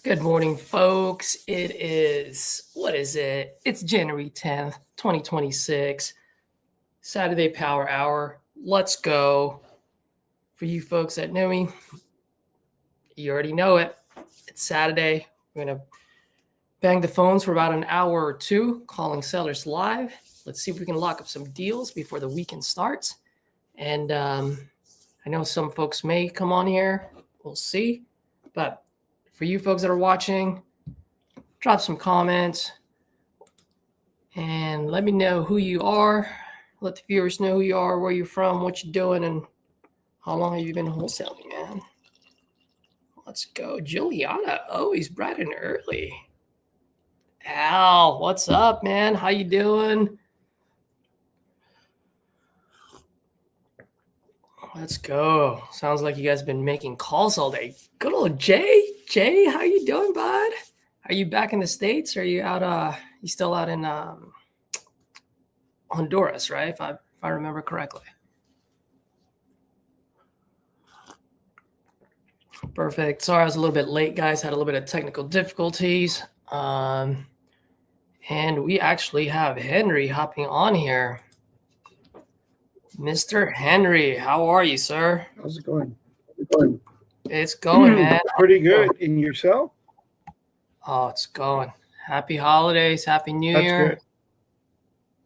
Good morning, folks. What is it? It's January 10th, 2026, Saturday Power Hour. Let's go. For you folks that know me, you already know it. It's Saturday. We're going to bang the phones for about an hour or two, calling sellers live. Let's see if we can lock up some deals before the weekend starts. And I know some folks may come on here. We'll see. But for you folks that are watching, drop some comments and let me know who you are. Let the viewers know who you are, where you're from, what you're doing, and how long have you been wholesaling, man? Let's go. Juliana, always bright and early. Al, what's up, man? How you doing? Let's go. Sounds like you guys have been making calls all day. Good old Jay. Jay, how you doing, bud? Are you back in the States? Or are you out? You still out in Honduras, right? If I remember correctly. Perfect. Sorry, I was a little bit late, guys. Had a little bit of technical difficulties. And we actually have Henry hopping on here. Mr. Henry, how are you, sir? How's it going? It's going, man. Pretty good. And yourself? Oh, it's going. Happy holidays. Happy New Year.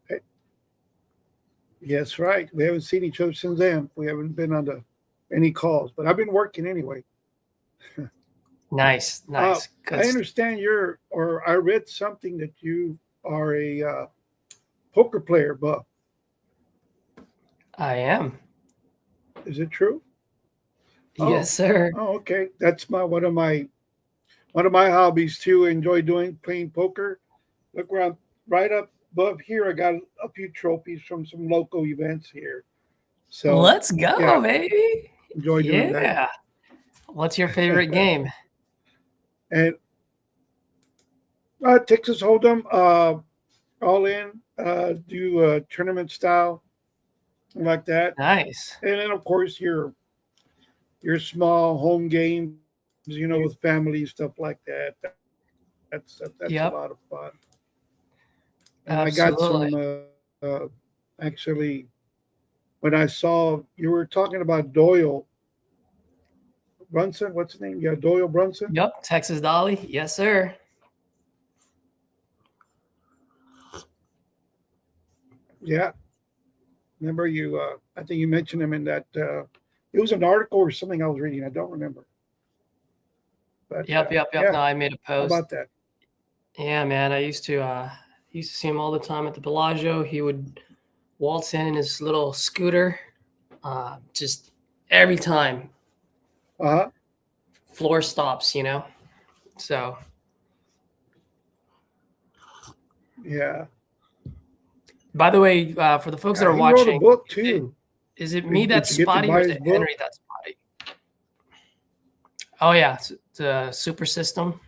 Good. Yes, right. We haven't seen each other since then. We haven't been on any calls, but I've been working anyway. Nice. I understand I read something that you are a poker player, Buff. I am. Is it true? Yes, sir. Oh, okay. That's one of my hobbies too. I enjoy playing poker. Look around, right up above here. I got a few trophies from some local events here. So let's go, baby. Enjoy doing that. Yeah. What's your favorite game? And Texas Hold'em, all in, do tournament style. Like that. Nice. And then of course your small home games, with family, stuff like that. That's a lot of fun. And absolutely. I got some actually when I saw you were talking about Doyle Brunson, what's his name? Yeah, Doyle Brunson. Yep, Texas Dolly. Yes, sir. Yeah. Remember you, I think you mentioned him in that, it was an article or something I was reading. I don't remember. But, yep. Yeah. No, I made a post. How about that? Yeah, man. I used to see him all the time at the Bellagio. He would waltz in his little scooter, just every time. Uh-huh. Floor stops, So. Yeah. By the way, for the folks that are He watching, wrote a book too. Is it me that's spotty or is it Henry that's spotty? Oh, yeah. It's the super system.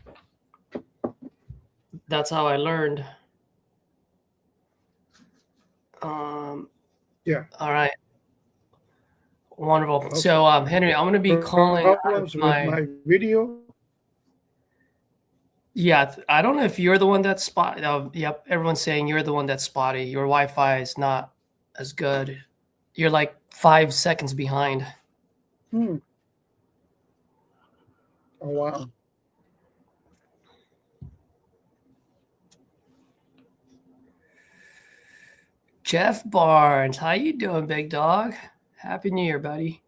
That's how I learned. Yeah. All right. Wonderful. Okay. So, Henry, I'm going to be calling problems with my video. Yeah, I don't know if you're the one that's spotty. Yep, everyone's saying you're the one that's spotty. Your Wi-Fi is not as good. You're like 5 seconds behind. Oh, wow. Jeff Barnes, how you doing, big dog? Happy New Year, buddy.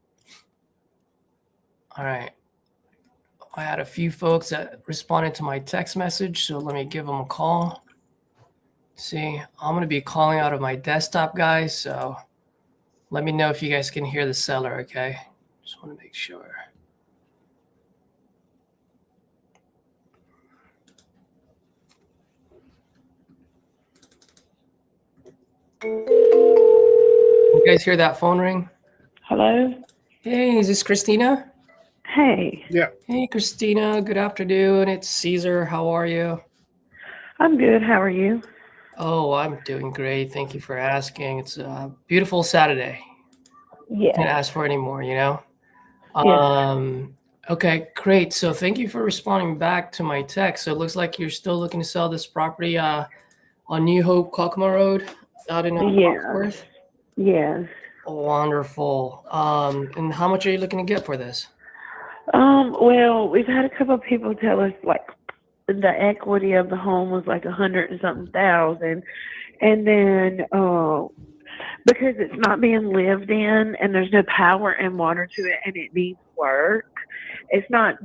All right. I had a few folks that responded to my text message, so let me give them a call. See, I'm going to be calling out of my desktop, guys, so let me know if you guys can hear the seller, okay? Just want to make sure. You guys hear that phone ring? Hello? Hey, is this Christina? Hey. Yeah. Hey, Christina. Good afternoon. It's Caesar. How are you? I'm good. How are you? Oh, I'm doing great. Thank you for asking. It's a beautiful Saturday. Yeah. Can't ask for any more, Yeah. Okay, great. So thank you for responding back to my text. So it looks like you're still looking to sell this property on New Hope, Kokomo Road out in Yeah. Foxworth. Yes. Wonderful. And how much are you looking to get for this? Well, we've had a couple of people tell us like the equity of the home was like 100 and something thousand, and then because it's not being lived in and there's no power and water to it and it needs work, it's not.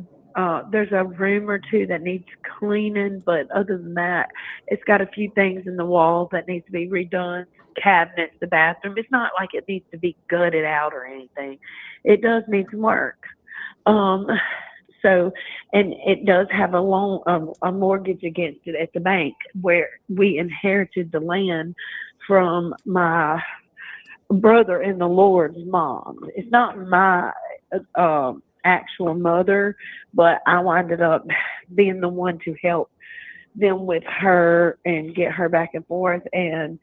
There's a room or two that needs cleaning, but other than that, it's got a few things in the walls that needs to be redone. Cabinets, the bathroom. It's not like it needs to be gutted out or anything. It does need some work. So, and it does have a loan, a mortgage against it at the bank where we inherited the land from my brother in the Lord's mom. It's not my actual mother, but I winded up being the one to help them with her and get her back and forth. And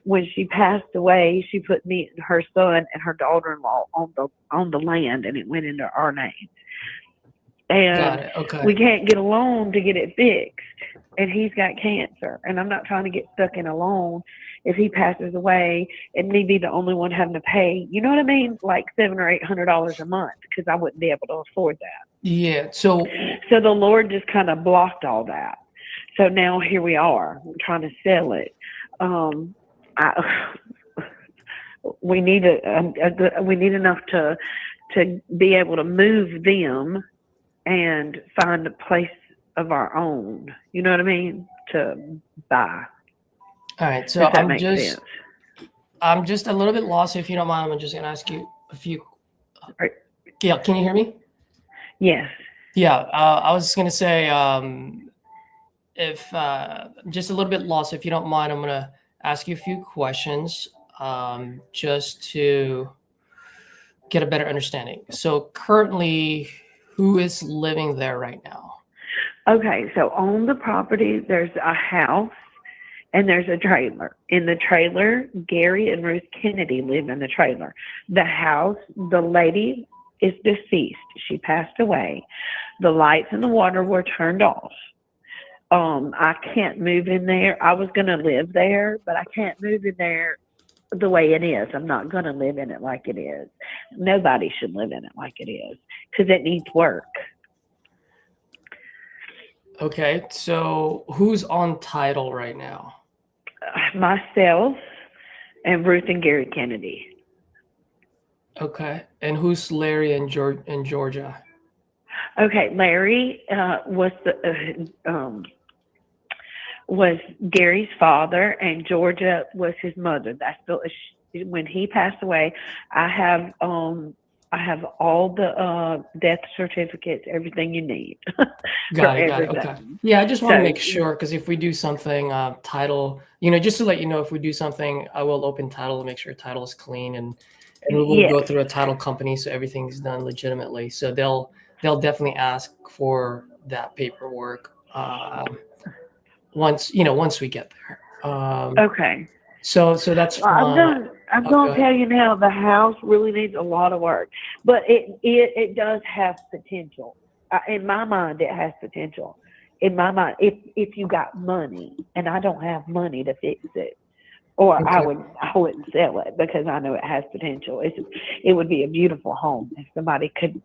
when she passed away, she put me and her son and her daughter-in-law on the land, and it went into our name. And Got it. Okay. we can't get a loan to get it fixed, and he's got cancer. And I'm not trying to get stuck in a loan if he passes away and me be the only one having to pay. You know what I mean? Like $700 or $800 a month, because I wouldn't be able to afford that. Yeah. So the Lord just kind of blocked all that. So now here we are. I'm trying to sell it. We need we need enough to be able to move them and find a place of our own. You know what I mean? To buy. all right. So If that makes sense. I'm just a little bit lost. If you don't mind, I'm just going to ask you a few. Right. Yeah. Can you hear me? Yes. Yeah. I was going to say, if I'm just a little bit lost, if you don't mind, I'm going to ask you a few questions just to get a better understanding. So currently, who is living there right now? Okay, so on the property, there's a house and there's a trailer. In the trailer, Gary and Ruth Kennedy live in the trailer. The house, the lady is deceased. She passed away. The lights and the water were turned off. I can't move in there. I was going to live there, but I can't move in there the way it is. I'm not going to live in it like it is. Nobody should live in it like it is because it needs work. Okay, so who's on title right now? Myself and Ruth and Gary Kennedy. Okay, and who's Larry in Georgia? Okay, Larry was Gary's father, and Georgia was his mother. That's when he passed away. I have all the death certificates, everything you need. Got it. Okay. Yeah, I just want to make sure, because if we do something, title, just to let you know, if we do something, I will open title to make sure title is clean, and we will go through a title company, so everything's done legitimately. So they'll definitely ask for that paperwork once we get there. Okay. So that's fine. I'm gonna tell you now, the house really needs a lot of work, but it does have potential. In my mind, it has potential. In my mind, if you got money, and I don't have money to fix it, or Okay. I wouldn't sell it because I know it has potential. It would be a beautiful home if somebody could,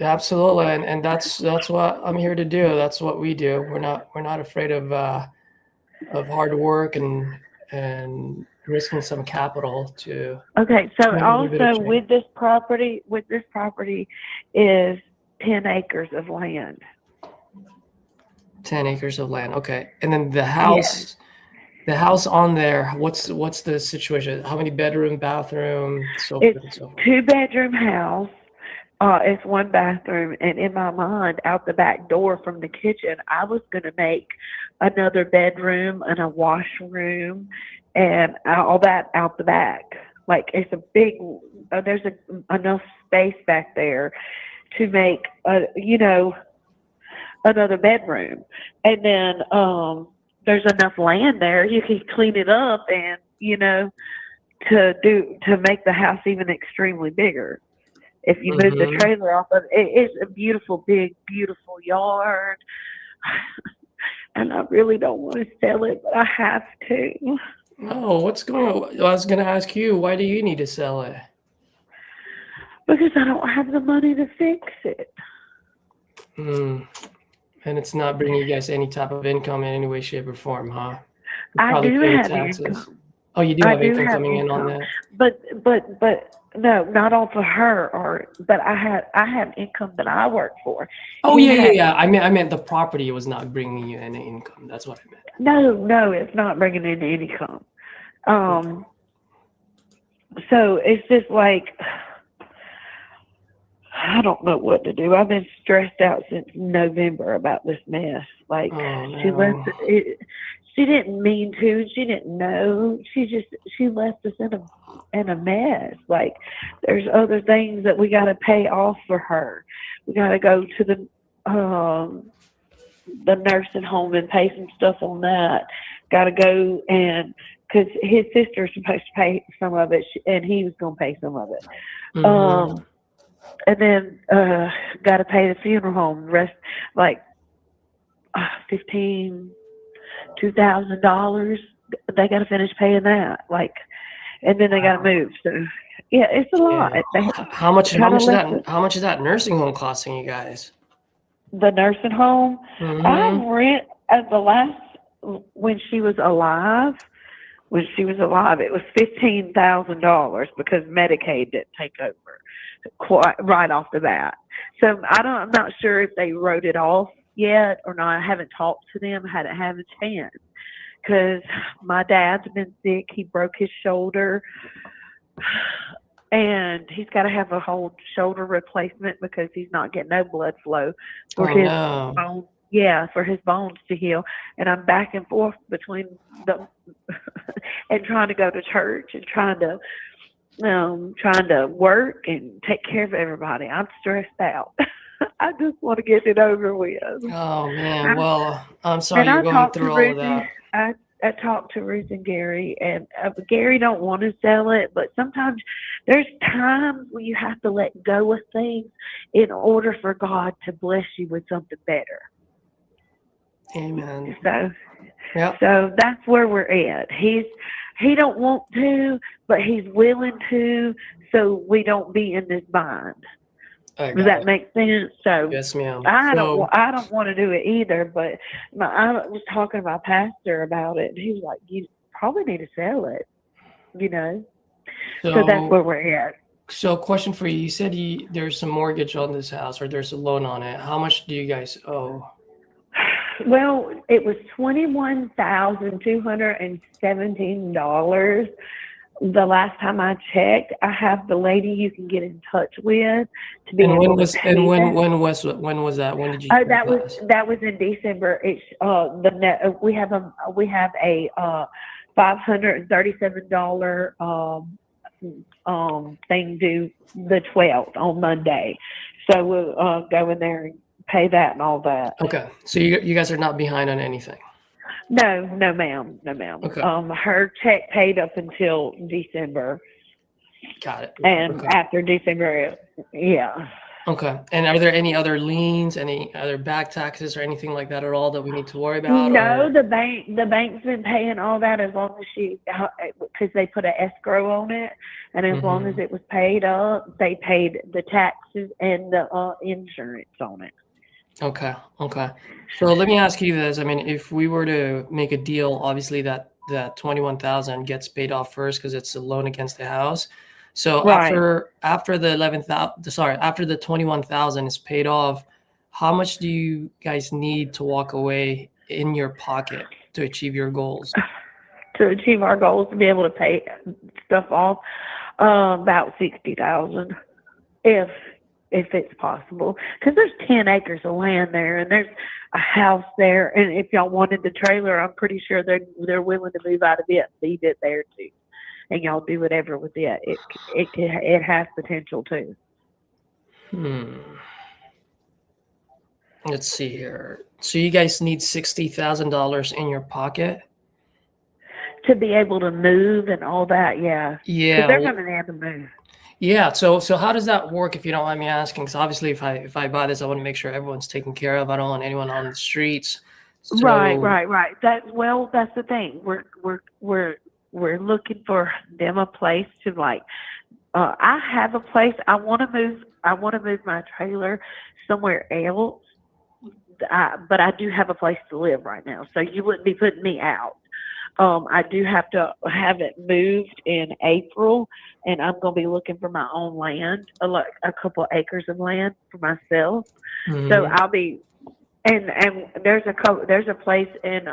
Absolutely, and that's what I'm here to do. That's what we do. We're not afraid of hard work and risking some capital to. Okay, so to also with this property is 10 acres of land. 10 acres of land. Okay, and then the house. The house on there, what's the situation? How many bedroom, bathroom, so forth and so forth? 2-bedroom house. It's 1 bathroom, and in my mind, out the back door from the kitchen, I was going to make another bedroom and a washroom and all that out the back. Like it's a big. There's enough space back there to make another bedroom, and then there's enough land there you can clean it up and to make the house even extremely bigger. If you move the Mhm. trailer off of it, it's a beautiful, big, beautiful yard. And I really don't want to sell it, but I have to. Oh, what's going on? I was going to ask you, why do you need to sell it? Because I don't have the money to fix it. Hmm. And it's not bringing you guys any type of income in any way, shape, or form, huh? You're I probably do paying have taxes. income. Oh, you do I have do income have coming in on income. that? But no, not off of her, but I have income that I work for. Oh, He yeah. has- I meant the property was not bringing you any income. That's what I meant. No, it's not bringing in income. So it's just like, I don't know what to do. I've been stressed out since November about this mess. Like, Oh, she left no. it. She didn't mean to. She didn't know. She left us in a mess. Like, there's other things that we got to pay off for her. We got to go to the nursing home and pay some stuff on that. Got to go and because his sister's supposed to pay some of it, and he was going to pay some of it. Mhm. And then got to pay the funeral home. Rest like $2,000. They got to finish paying that. Like, and then they got to move. So yeah, it's a lot. Yeah. How much is that nursing home costing you guys? The nursing home. I Mhm. rent at the last when she was alive. When she was alive, it was $15,000 because Medicaid didn't take over quite right off the bat. So I'm not sure if they wrote it off yet or not. I haven't talked to them. I hadn't had a chance because my dad's been sick. He broke his shoulder, and he's got to have a whole shoulder replacement because he's not getting no blood flow for his no. bones. Yeah, for his bones to heal. And I'm back and forth between them and trying to go to church and trying to work and take care of everybody. I'm stressed out. I just want to get it over with. Oh, man. Well, I'm sorry you're I going talked to through all of Ruth. that. I talked to Ruth and Gary, and Gary don't want to sell it, but sometimes there's times when you have to let go of things in order for God to bless you with something better. Amen. So that's where we're at. He don't want to, but he's willing to, so we don't be in this bind. Does that make sense? So yes, ma'am. I don't want to do it either, but I was talking to my pastor about it, and he was like, "You probably need to sell it," you know. So that's where we're at. So, question for you: you said there's some mortgage on this house, or there's a loan on it. How much do you guys owe? Well, it was $21,217. The last time I checked, I have the lady you can get in touch with to be able to pay when that. when was that? When did you? That was in December. It's we have a $537 thing due the 12th on Monday, so we'll go in there and pay that and all that. Okay, so you guys are not behind on anything. No, ma'am. Okay. Her check paid up until December. Got it. And after December, yeah. Okay. And are there any other liens, any other back taxes, or anything like that at all that we need to worry about? No, the bank's been paying all that as long as because they put an escrow on it, and as long as it was paid up, they paid the taxes and the insurance on it. Okay. So let me ask you this. I mean, if we were to make a deal, obviously that $21,000 gets paid off first because it's a loan against the house. So right. after the after the $21,000 is paid off, how much do you guys need to walk away in your pocket to achieve your goals? To achieve our goals, to be able to pay stuff off, about $60,000, if it's possible, because there's 10 acres of land there, and there's a house there, and if y'all wanted the trailer, I'm pretty sure they're willing to move out of it and leave it there too, and y'all do whatever with it. It has potential too. Let's see here. So you guys need $60,000 in your pocket to be able to move and all that. Yeah. Yeah. They're going to have to move. Yeah. So how does that work if you don't mind me asking? Because obviously if I buy this, I want to make sure everyone's taken care of. I don't want anyone on the streets. Right, So right, right. That's the thing. We're looking for them a place to like. I have a place. I want to move. I want to move my trailer somewhere else. But I do have a place to live right now, so you wouldn't be putting me out. I do have to have it moved in April, and I'm going to be looking for my own land, like a couple acres of land for myself. So mhm. I'll be, and there's a place in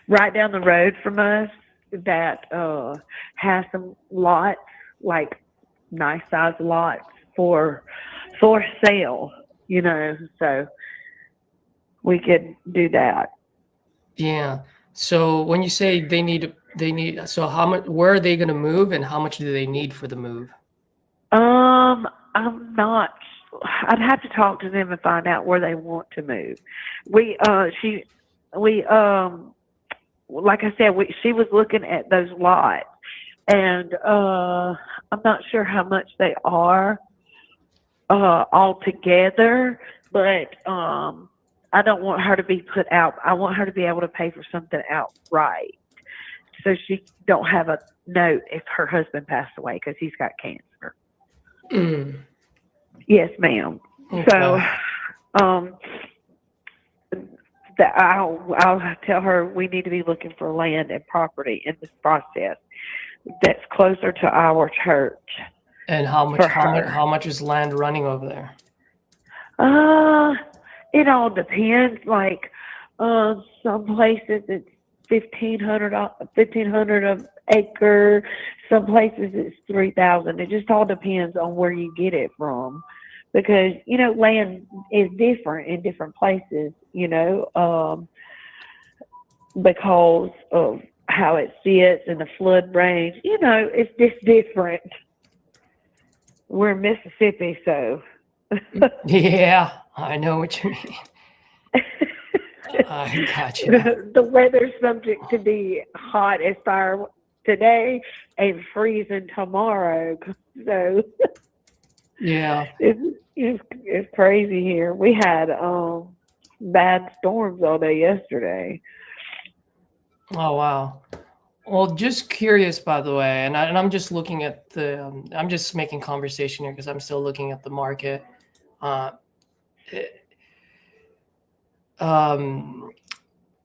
right down the road from us that has some lots, like nice size lots for sale. So we could do that. Yeah. So when you say so how much, where are they going to move and how much do they need for the move? I'm not. I'd have to talk to them and find out where they want to move. We, like I said, she was looking at those lots, and I'm not sure how much they are all together, but I don't want her to be put out. I want her to be able to pay for something outright, so she don't have a note if her husband passed away because he's got cancer. Mm. Yes, ma'am. Okay. So, I'll tell her we need to be looking for land and property in this process that's closer to our church. And how much for her. how much is land running over there? It all depends. Like, some places it's 1,500 an acre. Some places it's 3,000. It just all depends on where you get it from, because land is different in different places. Because of how it sits and the flood range. It's just different. We're in Mississippi, so. Yeah, I know what you mean. I got you. The weather's subject to be hot as fire today and freezing tomorrow. So Yeah. it's crazy here. We had bad storms all day yesterday. Oh wow. Well, just curious, by the way, and I'm just looking at I'm just making conversation here because I'm still looking at the market.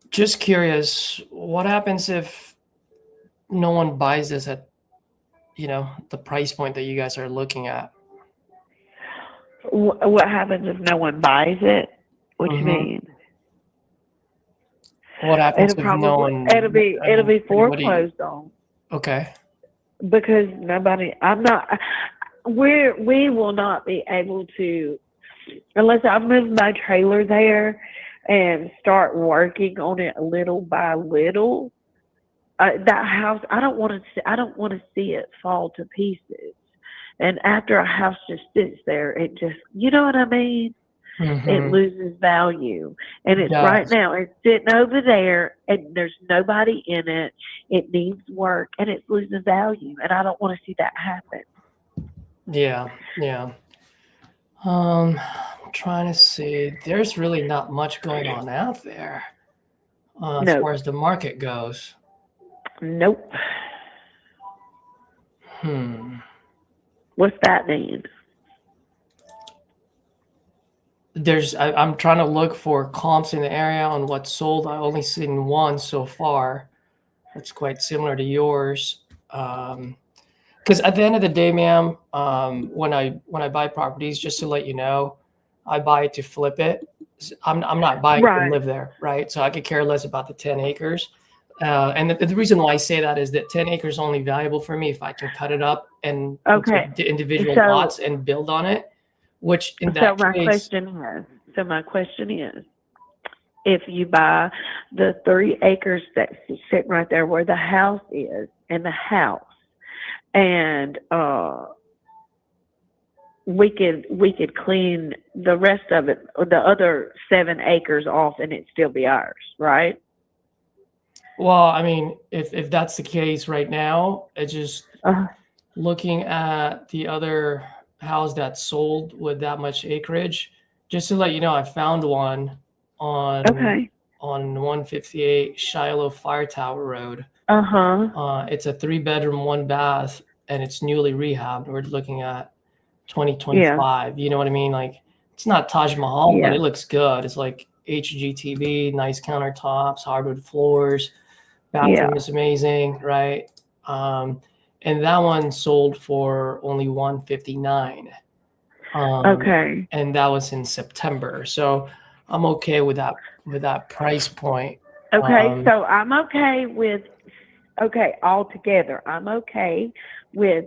Just curious, what happens if no one buys this at, the price point that you guys are looking at? What happens if no one buys it? What you mean? What happens if no one? It'll be foreclosed on. Okay. Because we will not be able to, unless I move my trailer there and start working on it little by little. That house, I don't want to see it fall to pieces. And after a house just sits there, it just, you know what I mean? It loses value. And it's right now, it's sitting over there and there's nobody in it. It needs work and it's losing value. And I don't want to see that happen. Yeah. Yeah. I'm trying to see. There's really not much going on out there as far as the market goes. Nope. What's that mean? I'm trying to look for comps in the area on what's sold. I only seen one so far. That's quite similar to yours. Because at the end of the day, ma'am, when I buy properties, just to let you know, I buy it to flip it. I'm not buying to live there, right? So I could care less about the 10 acres. And the reason why I say that is that 10 acres is only valuable for me if I can cut it up and into individual lots and build on it. Which in that case, so my question is, if you buy the 3 acres that's sitting right there where the house is, and the house, and we could clean the rest of it, the other 7 acres off, and it'd still be ours, right? Well, I mean, if that's the case right now, it just looking at the other house that sold with that much acreage, just to let you know, I found one on Okay. 158 Shiloh Fire Tower Road. Uh-huh. It's a 3-bedroom, 1 bath, and it's newly rehabbed. We're looking at 2025. You know what I mean? Like, it's not Taj Mahal, but Yeah. it looks good. It's like HGTV, nice countertops, hardwood floors, bathroom Yeah. is amazing, right? And that one sold for only 159. Okay. And that was in September. So I'm okay with that price point. Okay. So I'm okay with, altogether, I'm okay with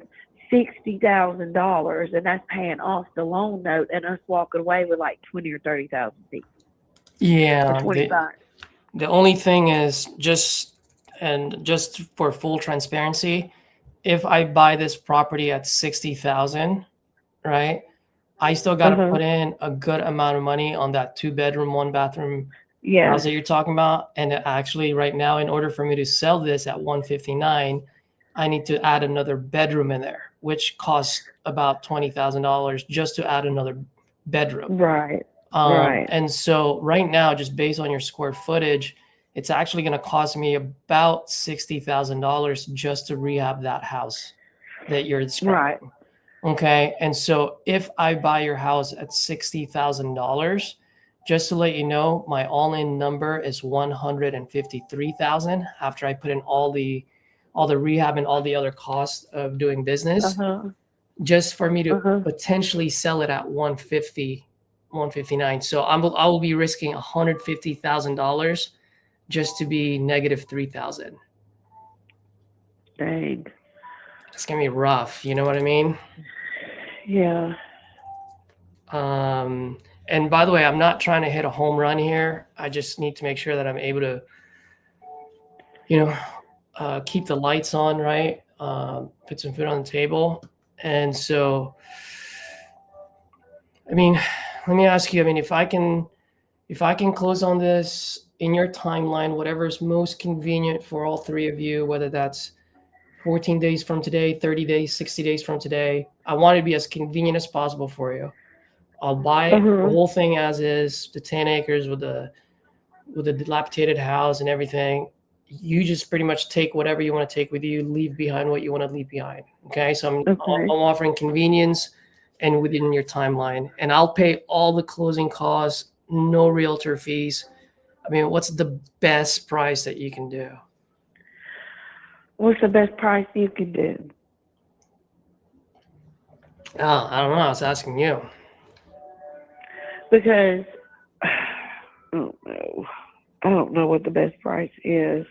$60,000, and that's paying off the loan note and us walking away with like 20 or 30,000 feet. Yeah. Or 25. The only thing is just for full transparency, if I buy this property at 60,000, right? I still got to put in a good amount of money on that 2-bedroom, 1-bathroom Yeah. house that you're talking about. And actually right now, in order for me to sell this at 159, I need to add another bedroom in there, which costs about $20,000 just to add another bedroom. Right. Right. And so right now, just based on your square footage, it's actually going to cost me about $60,000 just to rehab that house that you're describing. Right. Okay. And so if I buy your house at $60,000, just to let you know, my all-in number is $153,000 after I put in all the rehab and all the other costs of doing business, just for me to potentially sell it at 150, 159. So I will be risking $150,000 just to be negative 3,000. Dang. It's gonna be rough. You know what I mean? Yeah. And by the way, I'm not trying to hit a home run here. I just need to make sure that I'm able to, keep the lights on, right? Put some food on the table. And so, I mean, let me ask you, I mean, if I can close on this in your timeline, whatever is most convenient for all three of you, whether that's 14 days from today, 30 days, 60 days from today, I want it to be as convenient as possible for you. I'll buy the whole thing as is, the 10 acres with the dilapidated house and everything. You just pretty much take whatever you want to take with you, leave behind what you want to leave behind. Okay. So I'm offering convenience and within your timeline, and I'll pay all the closing costs, no realtor fees. I mean, what's the best price that you can do? What's the best price you can do? Oh, I don't know. I was asking you. Because I don't know what the best price is.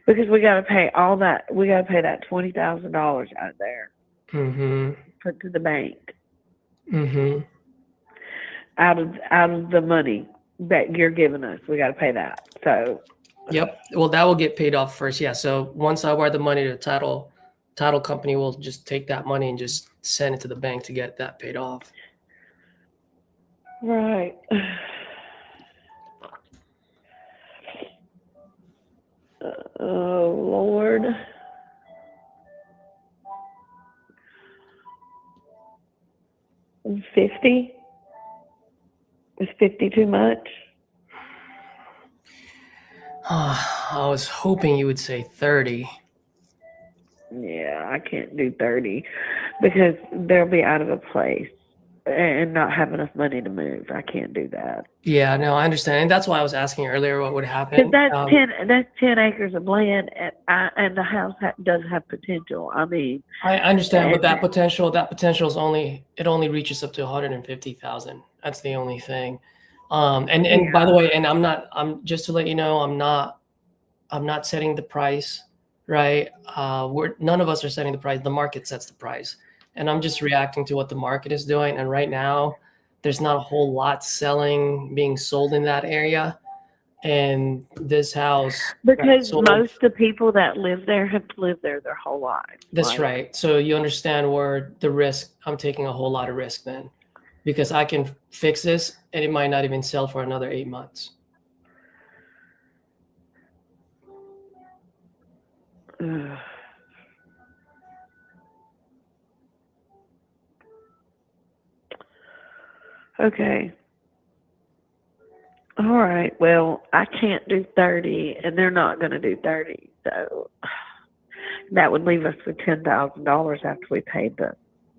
Because we got to pay all that. We got to pay that $20,000 out of there. Put to the bank. Out of the money that you're giving us, we got to pay that. So. Yep. Well, that will get paid off first. Yeah. So once I wire the money to the title company will just take that money and just send it to the bank to get that paid off. Right. Oh, Lord. $50? Is $50 too much? I was hoping you would say 30. Yeah, I can't do 30 because they'll be out of a place and not have enough money to move. I can't do that. Yeah, no, I understand. And that's why I was asking earlier what would happen. That's 10 acres of land, and the house does have potential. I mean, I understand, but that potential is only reaches up to 150,000. That's the only thing. And by the way, and I'm just to let you know, I'm not setting the price, right? None of us are setting the price. The market sets the price, and I'm just reacting to what the market is doing. And right now, there's not a whole lot being sold in that area. And this house, because most of the people that live there have lived there their whole lives. That's right. So you understand where the risk. I'm taking a whole lot of risk then, because I can fix this and it might not even sell for another 8 months. Ugh. Okay. All right. Well, I can't do 30, and they're not going to do 30. So that would leave us with $10,000 after we paid the.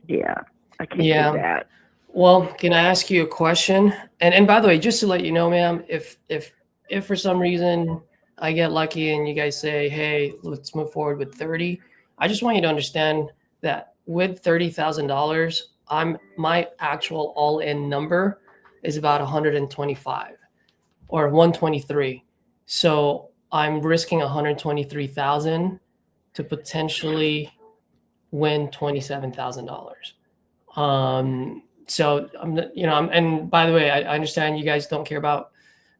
Yeah, I can't Yeah. do that. Well, can I ask you a question? And by the way, just to let you know, ma'am, if for some reason I get lucky and you guys say, hey, let's move forward with 30, I just want you to understand that with $30,000, my actual all-in number is about 125 or 123. So I'm risking 123,000 to potentially win $27,000. So and by the way, I understand you guys don't care about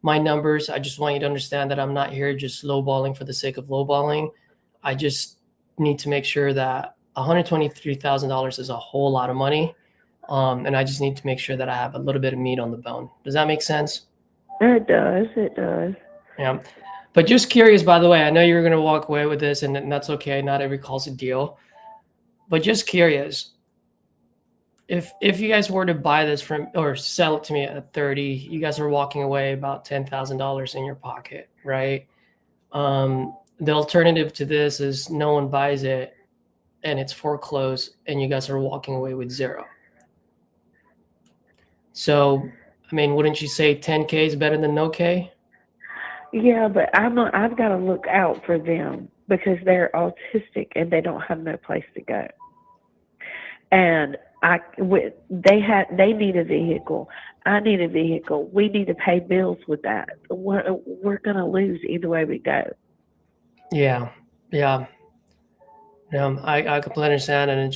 my numbers. I just want you to understand that I'm not here just lowballing for the sake of lowballing. I just need to make sure that $123,000 is a whole lot of money. And I just need to make sure that I have a little bit of meat on the bone. Does that make sense? It does. It does. Yeah. But just curious, by the way, I know you're going to walk away with this, and that's okay. Not every call's a deal. But just curious, if you guys were to buy this from or sell it to me at 30, you guys are walking away about $10,000 in your pocket, right? The alternative to this is no one buys it and it's foreclosed and you guys are walking away with zero. So, I mean, wouldn't you say 10K is better than no K? Yeah, but I've got to look out for them because they're autistic and they don't have no place to go. And they need a vehicle. I need a vehicle. We need to pay bills with that. We're gonna lose either way we go. Yeah. I completely understand, and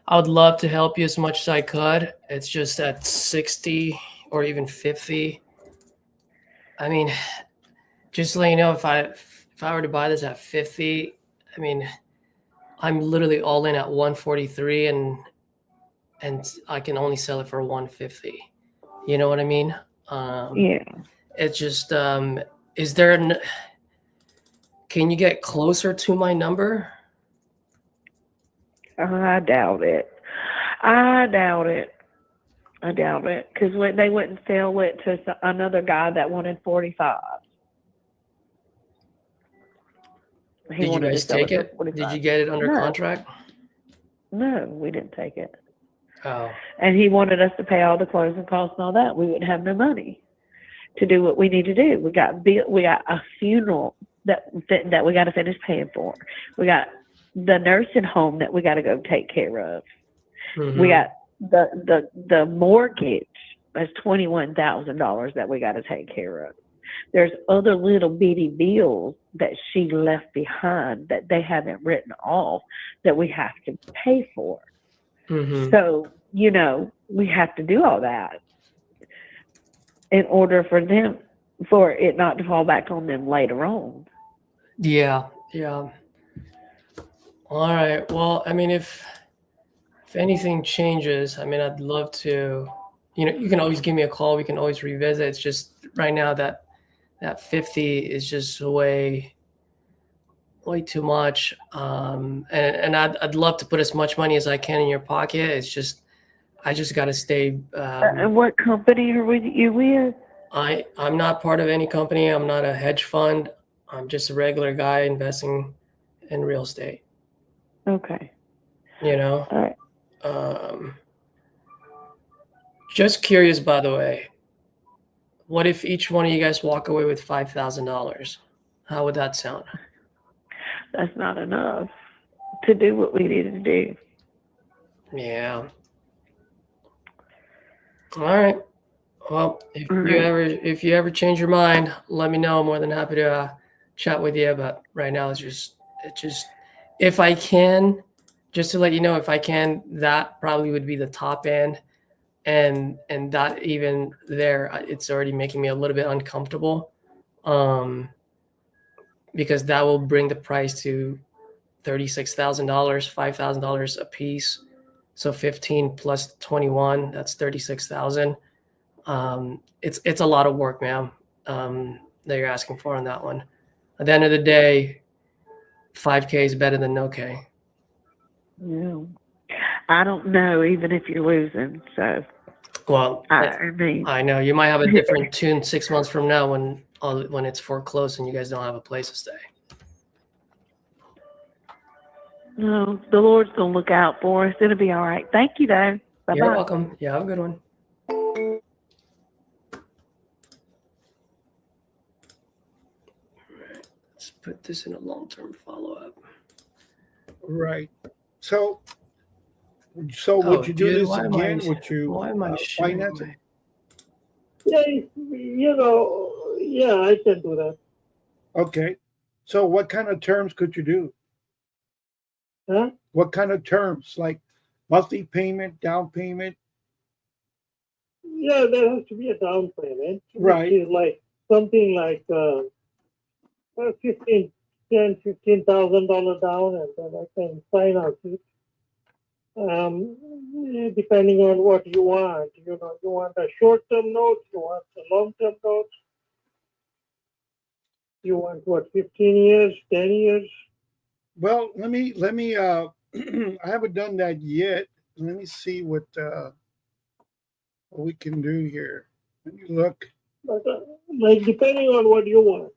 I would love to help you as much as I could. It's just at 60 or even 50. I mean, just to let you know, if I were to buy this at 50, I mean, I'm literally all in at 143 and I can only sell it for 150. You know what I mean? Yeah. It's just, can you get closer to my number? I doubt it. Because when they wouldn't sell it to another guy that wanted 45. Did you guys take it? Did you get it under contract? No, we didn't take it. Oh. And he wanted us to pay all the closing costs and all that. We wouldn't have no money to do what we need to do. We got a funeral that we got to finish paying for. We got the nursing home that we got to go take care of. Mm-hmm. We got the mortgage. That's $21,000 that we got to take care of. There's other little bitty bills that she left behind that they haven't written off that we have to pay for. Mm-hmm. So, we have to do all that in order for it not to fall back on them later on. Yeah. All right. Well, I mean, if anything changes, I mean, I'd love to, you can always give me a call. We can always revisit. It's just right now that 50 is just way too much. And I'd love to put as much money as I can in your pocket. It's just, I just got to stay. And what company are you with? I'm not part of any company. I'm not a hedge fund. I'm just a regular guy investing in real estate. Okay. All right. Just curious, by the way, what if each one of you guys walk away with $5,000? How would that sound? That's not enough to do what we need to do. Yeah. All right. Well, if you ever change your mind, let me know. I'm more than happy to chat with you. But right now, it's just if I can, just to let you know, if I can, that probably would be the top end, and that even there, it's already making me a little bit uncomfortable, because that will bring the price to $36,000, $5,000 a piece. So 15 plus 21, that's 36,000. It's a lot of work, ma'am, that you're asking for on that one. At the end of the day, 5K is better than no K. Yeah. I don't know, even if you're losing. So, Well, I mean, I know you might have a different tune 6 months from now when it's foreclosed and you guys don't have a place to stay. no, the Lord's going to look out for us. It'll be all right. Thank you, though. Bye-bye. You're welcome. Yeah, have a good one. Let's put this in a long-term follow-up. Right. So would you do dude, this why am again? I- Would you Why am I showing finance it? my- Yeah, yeah, I can do that. Okay. So what kind of terms could you do? Huh? What kind of terms? Like monthly payment, down payment? Yeah, there has to be a down payment. Right. Which is like something like $15,000 down, and then I can sign out it. Depending on what you want. You want a short-term note, you want a long-term note. You want what, 15 years, 10 years? Well, let me I haven't done that yet. Let me see what we can do here. Let me look. But like depending on what you want,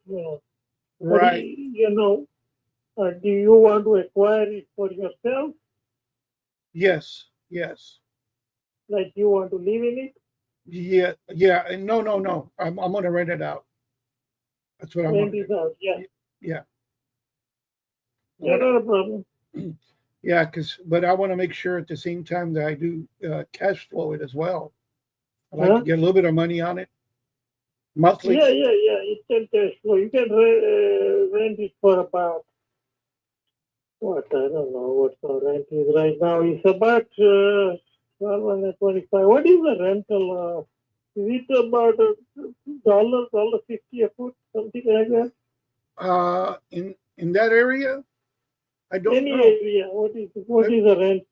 Right. Do you want to acquire it for yourself? Yes. Like you want to live in it? Yeah. And no. I'm gonna rent it out. That's what I'm Rent gonna it do. out, yeah. Yeah. Yeah, not a problem. Yeah, but I want to make sure at the same time that I do cash flow it as well. I like to get a little bit of money on it monthly. Yeah. It can cash flow. You can rent it for about what, I don't know what the rent is right now. It's about $1,225. What is the rental? Is it about $1.50 a foot, something like that? In that area, I don't Any know. area? What is the rent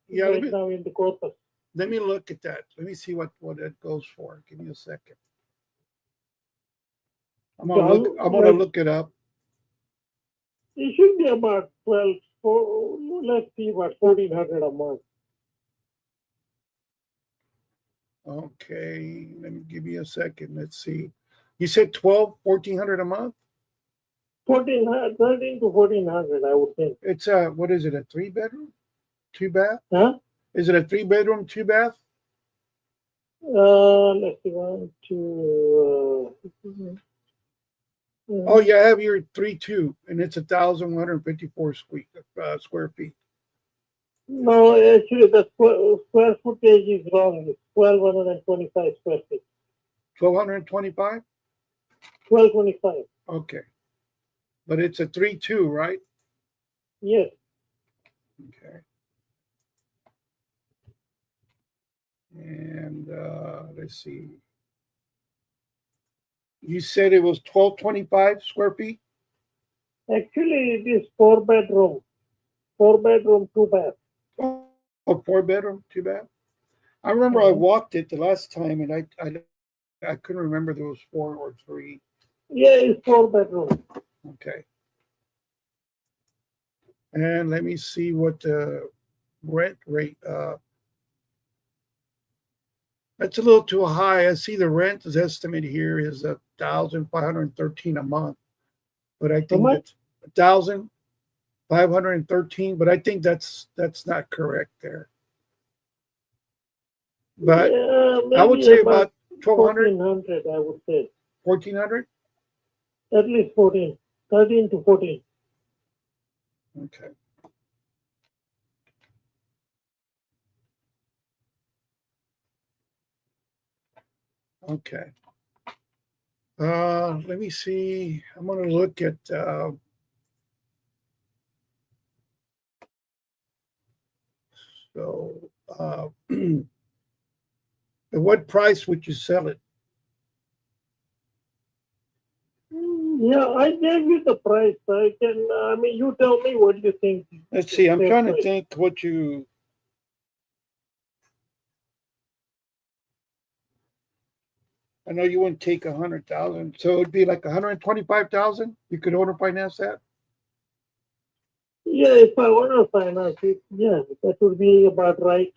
Yeah, right now in the Corpus? let me look at that. Let me see what it goes for. Give me a second. I'm gonna look it up. It should be about let's see, about $1,400 a month. Okay, let me give you a second. Let's see. You said $1,400 a month? 13 to 1,400, I would think. It's what is it? A 3-bedroom, 2-bath? Huh? Is it a 3-bedroom, 2-bath? Let's see, 1, 2. Oh yeah, I have here 3.2, and it's 1,154 square feet. No, actually, the square footage is wrong. It's 1,225 square feet. 1,225? 1,225. Okay, but it's a 3.2, right? Yes. Okay. And let's see. You said it was 1,225 square feet? Actually, it is 4-bedroom. 4-bedroom, 2-bath. Oh, 4-bedroom, 2-bath. I remember I walked it the last time, and I couldn't remember if it was 4 or 3. Yeah, it's 4-bedroom. Okay. And let me see what the rent rate. That's a little too high. I see the rent is estimated here is 1,513 a month, but I think that's 1,513. But I think that's not correct there. But yeah, I would say about 1,200, 1,400. I would say 1,400. at least 13 to 14. Okay. Okay. Let me see. I'm going to look at at what price would you sell it? Yeah, I gave you the price. You tell me what you think. Let's see. I'm trying to think what you. I know you wouldn't take 100,000, so it'd be like 125,000. You could owner finance that. Yeah, if I want to finance it, yeah, that would be about right.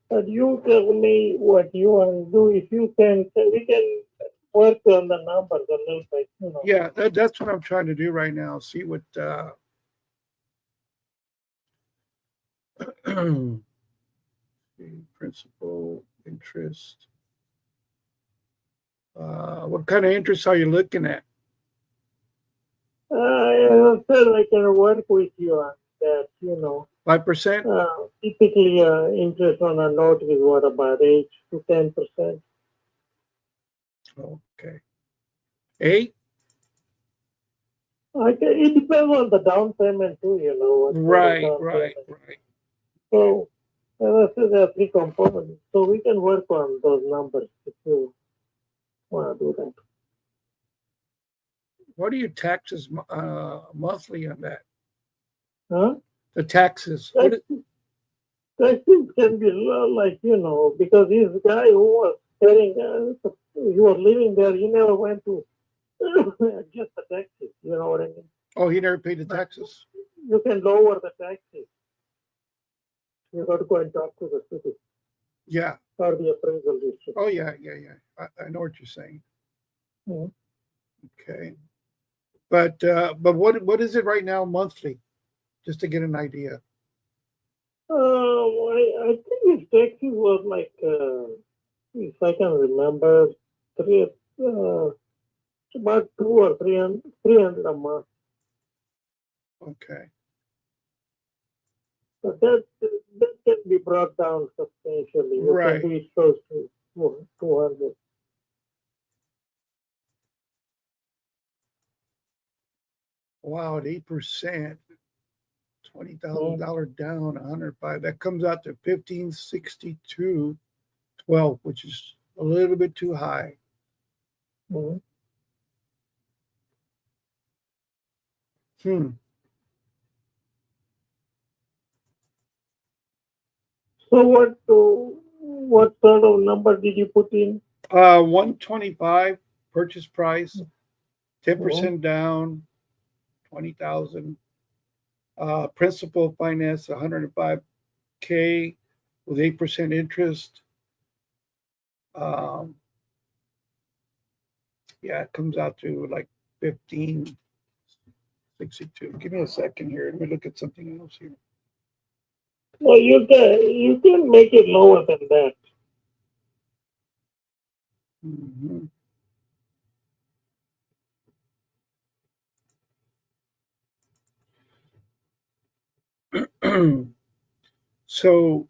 But you tell me what you want to do. If you can, we can work on the numbers a little bit, you know. Yeah, that's what I'm trying to do right now. See what principal, interest. What kind of interest are you looking at? I said I can work with you on that, you know. 5%? Typically, interest on a note is what, about 8 to 10%. Okay. 8? It depends on the down payment too, you know. What kind of Right. down payment. So, as I said, there are 3 components. So we can work on those numbers if you want to do that. What are your taxes monthly on that? Huh? The taxes. What Taxes can be like, you know, because this guy who was selling, he was living there, he never went to adjust the taxes, you know what I mean? Oh, he never paid the taxes. You can lower the taxes. You got to go and talk to the city Yeah. or the appraisal district. Oh, yeah. I know what you're saying. Mhm. Okay. But what is it right now monthly? Just to get an idea. I think his taxes was like, if I can remember, about 200 or 300 a month. Okay. So that can be brought down substantially. You Right. can do it close to 200. Wow, at 8%, $20,000 down, 105. That comes out to 1562.12, which is a little bit too high. Mhm. So what sort of number did you put in? 125 purchase price, 10% Mhm. down, 20,000. Principal finance 105K with 8% interest. Yeah, it comes out to like 1562. Give me a second here. Let me look at something else here. Well, you can make it lower than that. Mhm. So,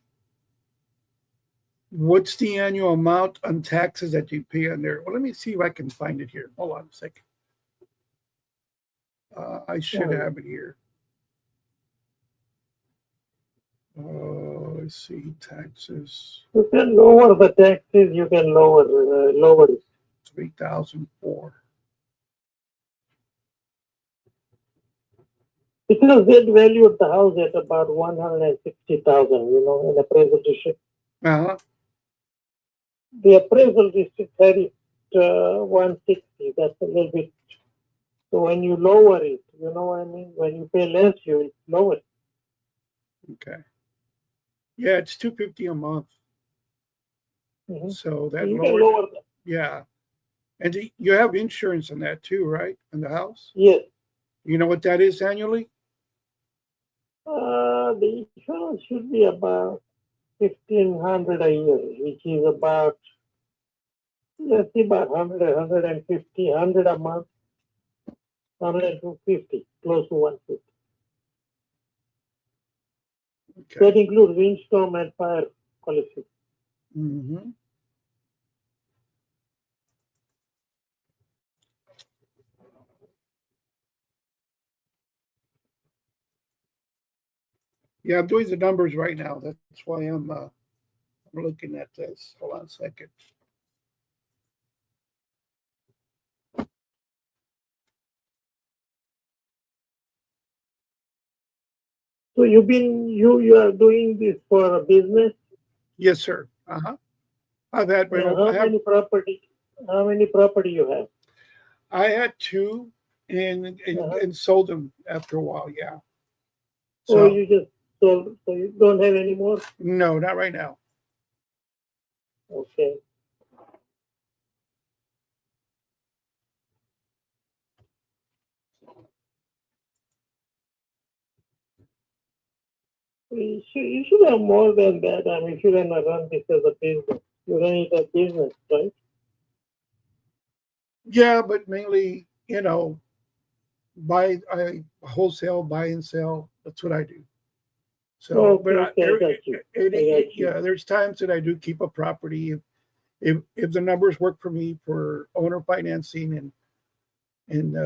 what's the annual amount on taxes that you pay on there? Well, let me see if I can find it here. Hold on a second. I should have it here. Let's see, taxes. You can lower the taxes. You can lower it. 3,004. Because they valued the house at about 160,000. You know, in appraisal district. Uh-huh. The appraisal district had it 160. That's a little bit. So when you lower it, you know what I mean? When you pay less, you lower it. Okay. Yeah, it's $250 a month. Mhm. So that You can lowered. lower that. Yeah. And you have insurance on that too, right? In the house? Yes. You know what that is annually? The insurance should be about 1,500 a year, which is about, let's see, about 100, 150, 100 a month, 150, close to 150. Okay. That includes windstorm and fire policy. Mm-hmm. Yeah, I'm doing the numbers right now. That's why I'm looking at this. Hold on a second. So you are doing this for a business? Yes, sir. Uh-huh. I've had How many property you have? I had 2 and sold them after a while. Yeah. So So you just sold, so you don't have any more? no, not right now. Okay. You should have more than that. I mean, you shouldn't run this as a business. You run it as a business, right? Yeah, but mainly, I wholesale, buy and sell. That's what I do. So, but Okay, I got you. I got you. yeah, there's times that I do keep a property if the numbers work for me for owner financing and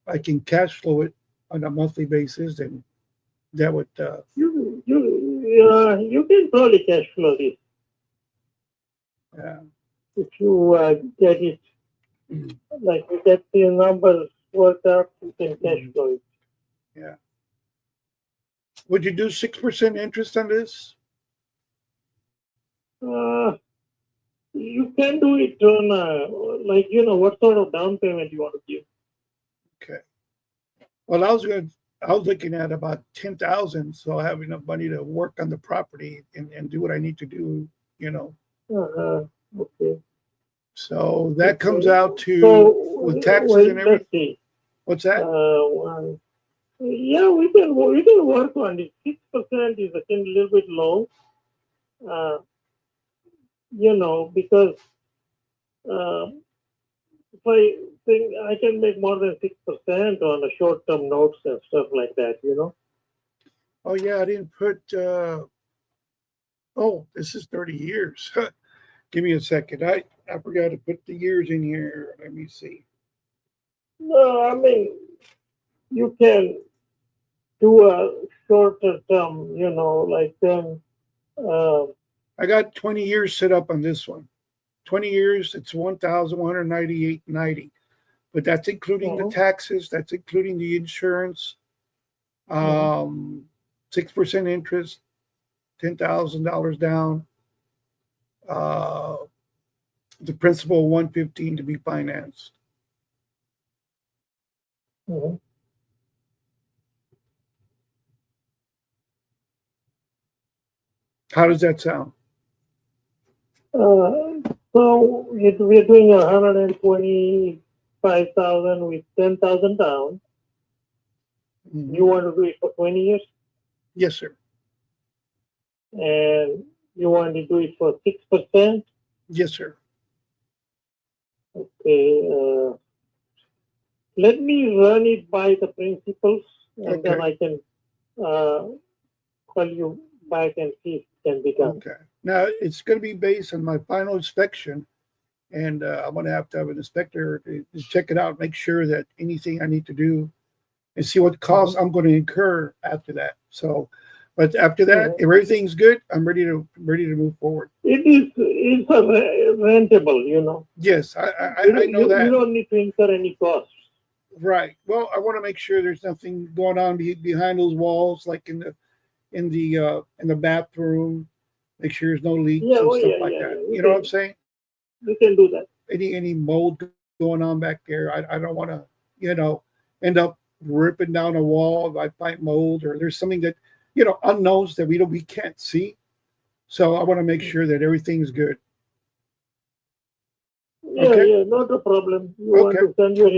I can cash flow it on a monthly basis, then that would You can probably cash flow this if you get it. Like you get the numbers worked out, you can cash flow it. yeah. Would you do 6% interest on this? You can do it on what sort of down payment you want to give. Okay. Well, I was looking at about 10,000, so I have enough money to work on the property and do what I need to do. Okay. So that comes out to with taxes and everything. Let's see. What's that? Yeah, we can work on it. 6% is a little bit low. Because if I think I can make more than 6% on the short-term notes and stuff like that, Oh yeah, I didn't put. This is 30 years. Give me a second. I forgot to put the years in here. Let me see. No, I mean you can do a shorter term, like then. I got 20 years set up on this one. 20 years, it's 1,198.90, but that's including the taxes. That's including the insurance. 6% interest, $10,000 down. The principal $115 to be financed. How does that sound? So we're doing 125,000 with 10,000 down. You want to do it for 20 years, Yes, sir. and you want to do it for 6%. Yes, sir. Okay. Let me run it by the principals, and then I can call you back and see if it can be done. Okay. Now it's going to be based on my final inspection, and I'm going to have an inspector to check it out, make sure that anything I need to do, and see what costs I'm going to incur after that. So, but after that, if everything's good, I'm ready to move forward. It's rentable, Yes, I know that. You don't need to incur any costs. Right. Well, I want to make sure there's nothing going on behind those walls, like in the bathroom. Make sure there's no leaks and stuff like that. You know what I'm saying? You can do that. Any mold going on back there. I don't want to, end up ripping down a wall if I find mold or there's something that, unknowns that we can't see. So I want to make sure that everything's good. Yeah, not a problem. You want to send your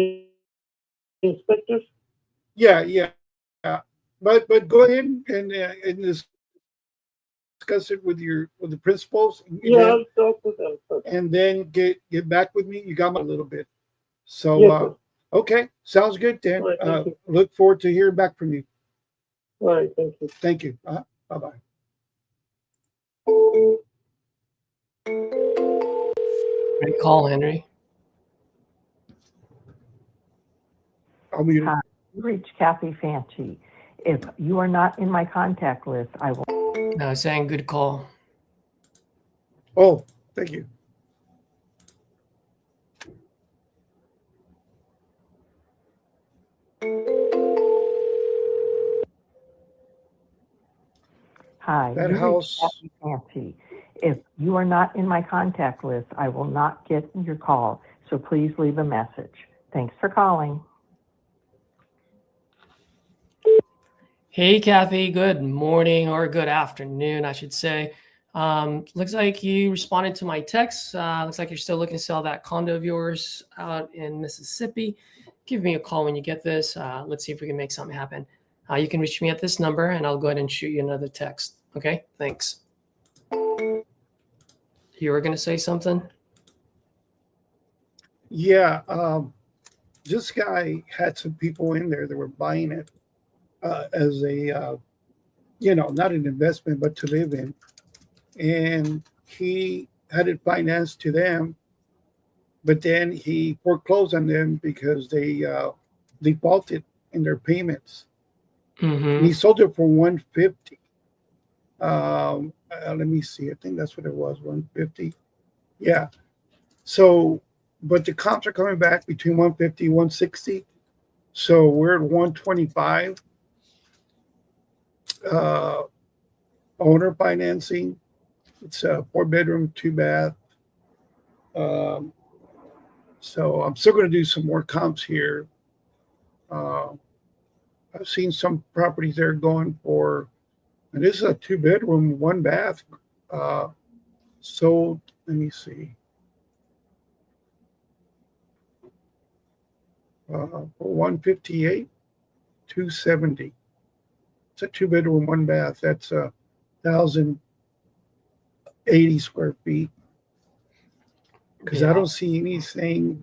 inspectors? Yeah. But go ahead and discuss it with the principals. I'll talk to them first. And then get back with me. You got me a little bit. So okay, sounds good, Dan. Right, look forward to hearing back from you. All right, thank you. Thank you. Bye-bye. Great call, Henry. I'll mute it. Hi, you reached Kathy Fanchi. If you are not in my contact list, I will. No, saying good call. Oh, thank you. Hi, That you house. reached Kathy Fanchi. If you are not in my contact list, I will not get your call. So please leave a message. Thanks for calling. Hey, Kathy. Good morning or good afternoon, I should say. Looks like you responded to my text. Looks like you're still looking to sell that condo of yours out in Mississippi. Give me a call when you get this. Let's see if we can make something happen. You can reach me at this number, and I'll go ahead and shoot you another text. Okay? Thanks. You were going to say something? Yeah, this guy had some people in there that were buying it as a, not an investment, but to live in. And he had it financed to them, but then he foreclosed on them because they defaulted in their payments. And he sold it for $150. Let me see. I think that's what it was, $150. Yeah. So, but the comps are coming back between $150, $160. So we're at $125. Owner financing. It's a 4-bedroom, 2-bath. So I'm still going to do some more comps here. I've seen some properties there going for, and this is a 2-bedroom, 1-bath. Sold, let me see. For $158, $270. It's a 2-bedroom, 1-bath. That's 1,080 square feet. Because I don't see anything.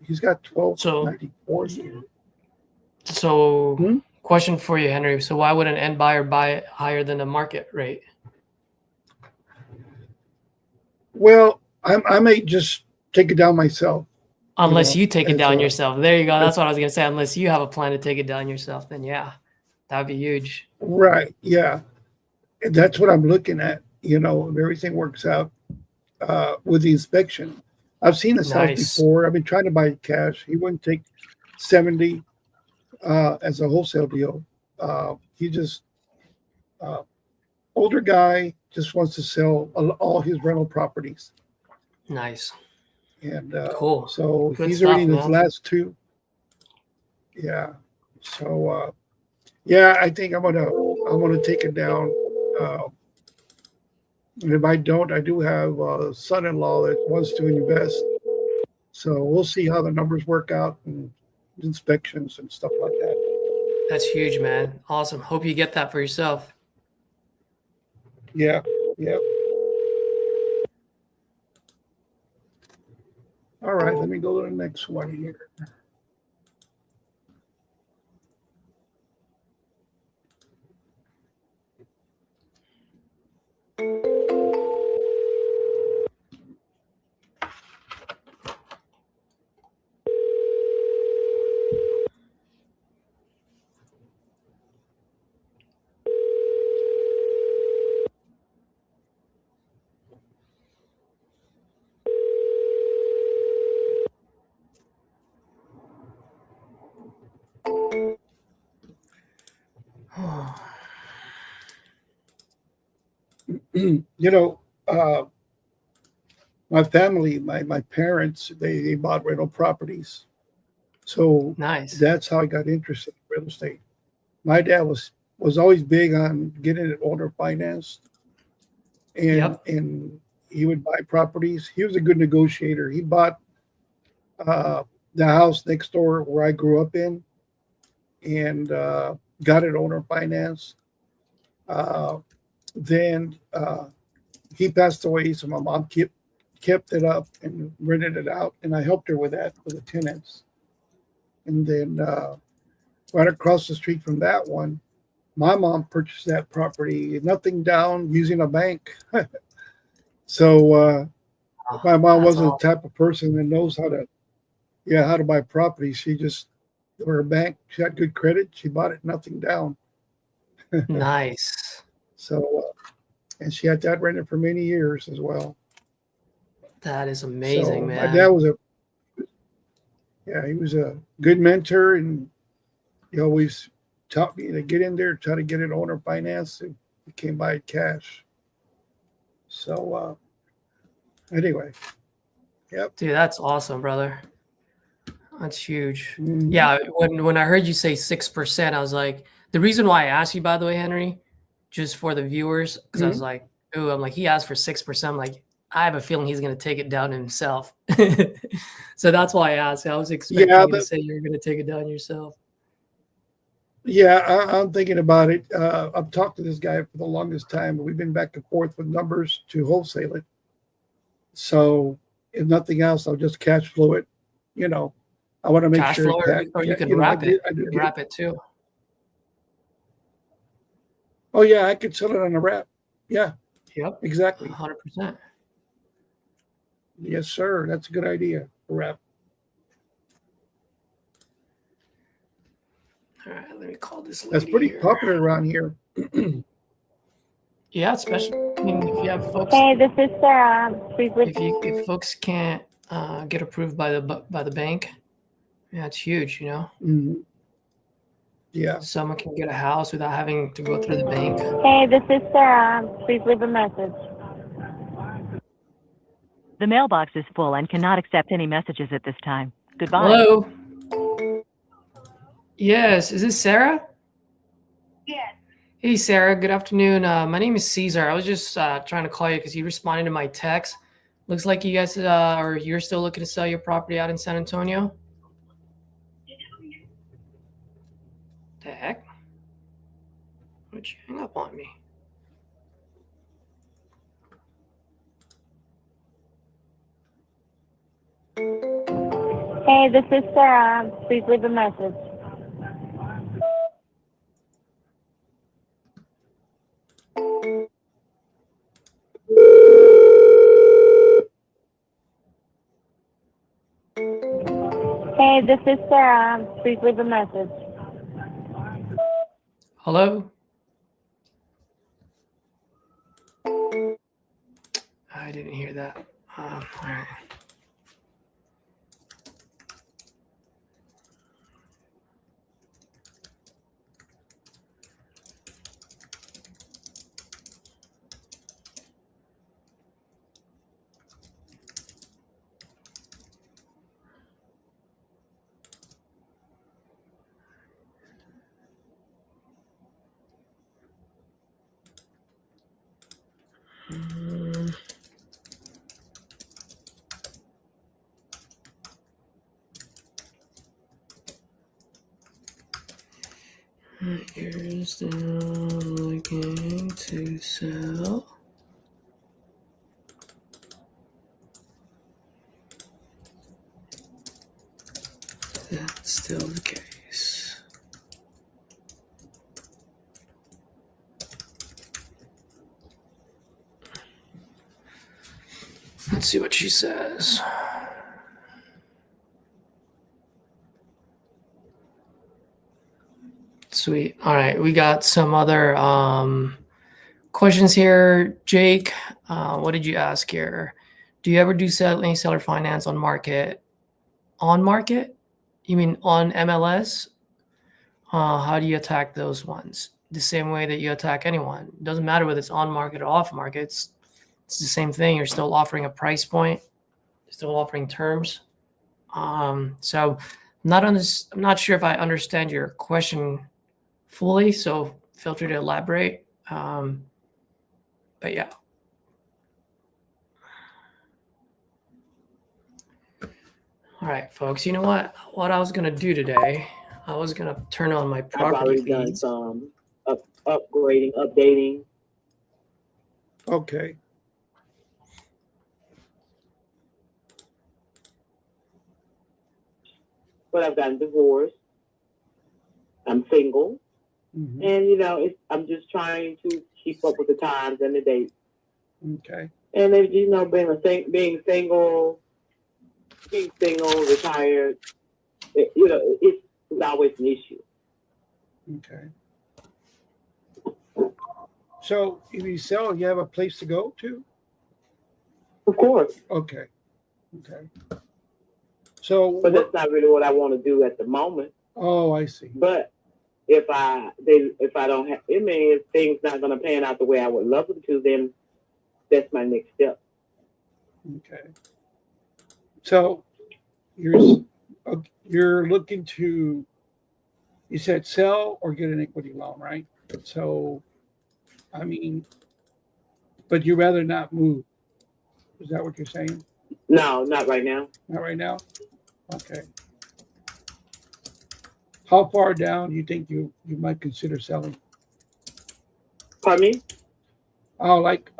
He's got 1294 here. So, question for you, Henry. So, why would an end buyer buy it higher than the market rate? Well, I may just take it down myself. Unless you take it down yourself. There you go. That's what I was going to say. Unless you have a plan to take it down yourself, then yeah, that would be huge. Right. Yeah. That's what I'm looking at. If everything works out with the inspection. I've seen this house before. I've been trying to buy it cash. He wouldn't take 70 as a wholesale deal. He just older guy, just wants to sell all his rental properties. Nice. And cool. So Good he's stuff, already in his last 2. Yeah. So I think I'm gonna take it down. And if I don't, I do have a son-in-law that wants to invest. So we'll see how the numbers work out and inspections and stuff like that. That's huge, man. Awesome. Hope you get that for yourself. Yeah. Yep. All right, let me go to the next one here. My family, my parents, they bought rental properties. So nice. That's how I got interested in real estate. My dad was always big on getting it owner financed. And he would buy properties. He was a good negotiator. He bought the house next door where I grew up in and got it owner financed. Then he passed away, so my mom kept it up and rented it out, and I helped her with that with the tenants. And then right across the street from that one, my mom purchased that property, nothing down, using a bank. So my mom wasn't the type of person that knows how to buy property. She just, for her bank, she had good credit. She bought it, nothing down. Nice. So, and she had that rented for many years as well. That is amazing, man. My dad was he was a good mentor, and he always taught me to get in there, try to get it owner financed, and we came by it cash. So, anyway, yep. Dude, that's awesome, brother. That's huge. Mhm. Yeah, when I heard you say 6%, I was like, the reason why I asked you, by the way, Henry, just for the viewers, because I was like, ooh, I'm like, he asked for 6%. I'm like, I have a feeling he's gonna take it down himself. So that's why I asked. I was expecting Yeah, you to say you're gonna take it down yourself. yeah, I'm thinking about it. I've talked to this guy for the longest time. We've been back and forth with numbers to wholesale it. So if nothing else, I'll just cash flow it. You know, I want to make Cash sure, flow, or you can you know, wrap it. I do You can get. wrap it too. Oh yeah, I could sell it on a wrap. Yeah, Yep, exactly. 100%. Yes, sir. That's a good idea. A wrap. All right, let me call this lady. That's pretty here. popular around here. Yeah, especially if you have folks. Hey, this is Sarah. Please listen. If folks can't get approved by the bank, yeah, it's huge. You know, Mhm. Yeah. someone can get a house without having to go through the bank. Hey, this is Sarah. Please leave a message. The mailbox is full and cannot accept any messages at this time. Goodbye. Hello. Yes, is this Sarah? Yes. Hey, Sarah. Good afternoon. My name is Caesar. I was just trying to call you because you responded to my text. Looks like you guys or you're still looking to sell your property out in San Antonio. The heck? Why'd you hang up on me? Hey, this is Sarah. Please leave a message. Hey, this is Sarah. Please leave a message. Hello? I didn't hear that. All right. You're still looking to sell. That's still the case. Let's see what she says. Sweet. All right, we got some other questions here. Jake, what did you ask here? Do you ever do any seller finance on market? On market? You mean on MLS? How do you attack those ones? The same way that you attack anyone. It doesn't matter whether it's on market or off market. It's the same thing. You're still offering a price point. You're still offering terms. So I'm not sure if I understand your question fully, so feel free to elaborate. But yeah. All right, folks. You know what? What I was gonna do today, I was gonna turn on my I've property already done feeds. some upgrading, updating. Okay. But I've gotten divorced. I'm single, Mhm. and you know, I'm just trying to keep up with the times and the dates. Okay. And if you know, being single, retired, you know, it's always an issue. Okay. So if you sell, you have a place to go to? Of course, Okay. Okay. So, but that's not really what I want to do at the moment. oh, I see. But if I don't have, I mean, if things not going to pan out the way I would love them to, then that's my next step. Okay. So you're you're looking to, you said sell or get an equity loan, right? So, I mean, but you'd rather not move. Is that what you're saying? No, not right now. Not right now? Okay. How far down do you think you might consider selling? Pardon me? Like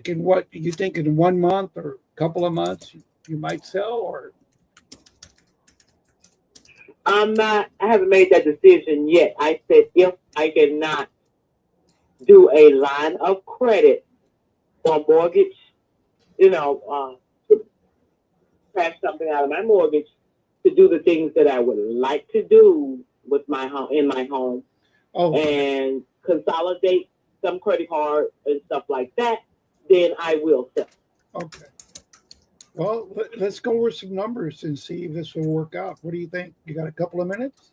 in what you think in 1 month or a couple of months you might sell, or I haven't made that decision yet. I said if I cannot do a line of credit or mortgage, cash something out of my mortgage to do the things that I would like to do with my home, in my home, and consolidate some credit cards and stuff like that, then I will sell. okay. Well, let's go over some numbers and see if this will work out. What do you think? You got a couple of minutes?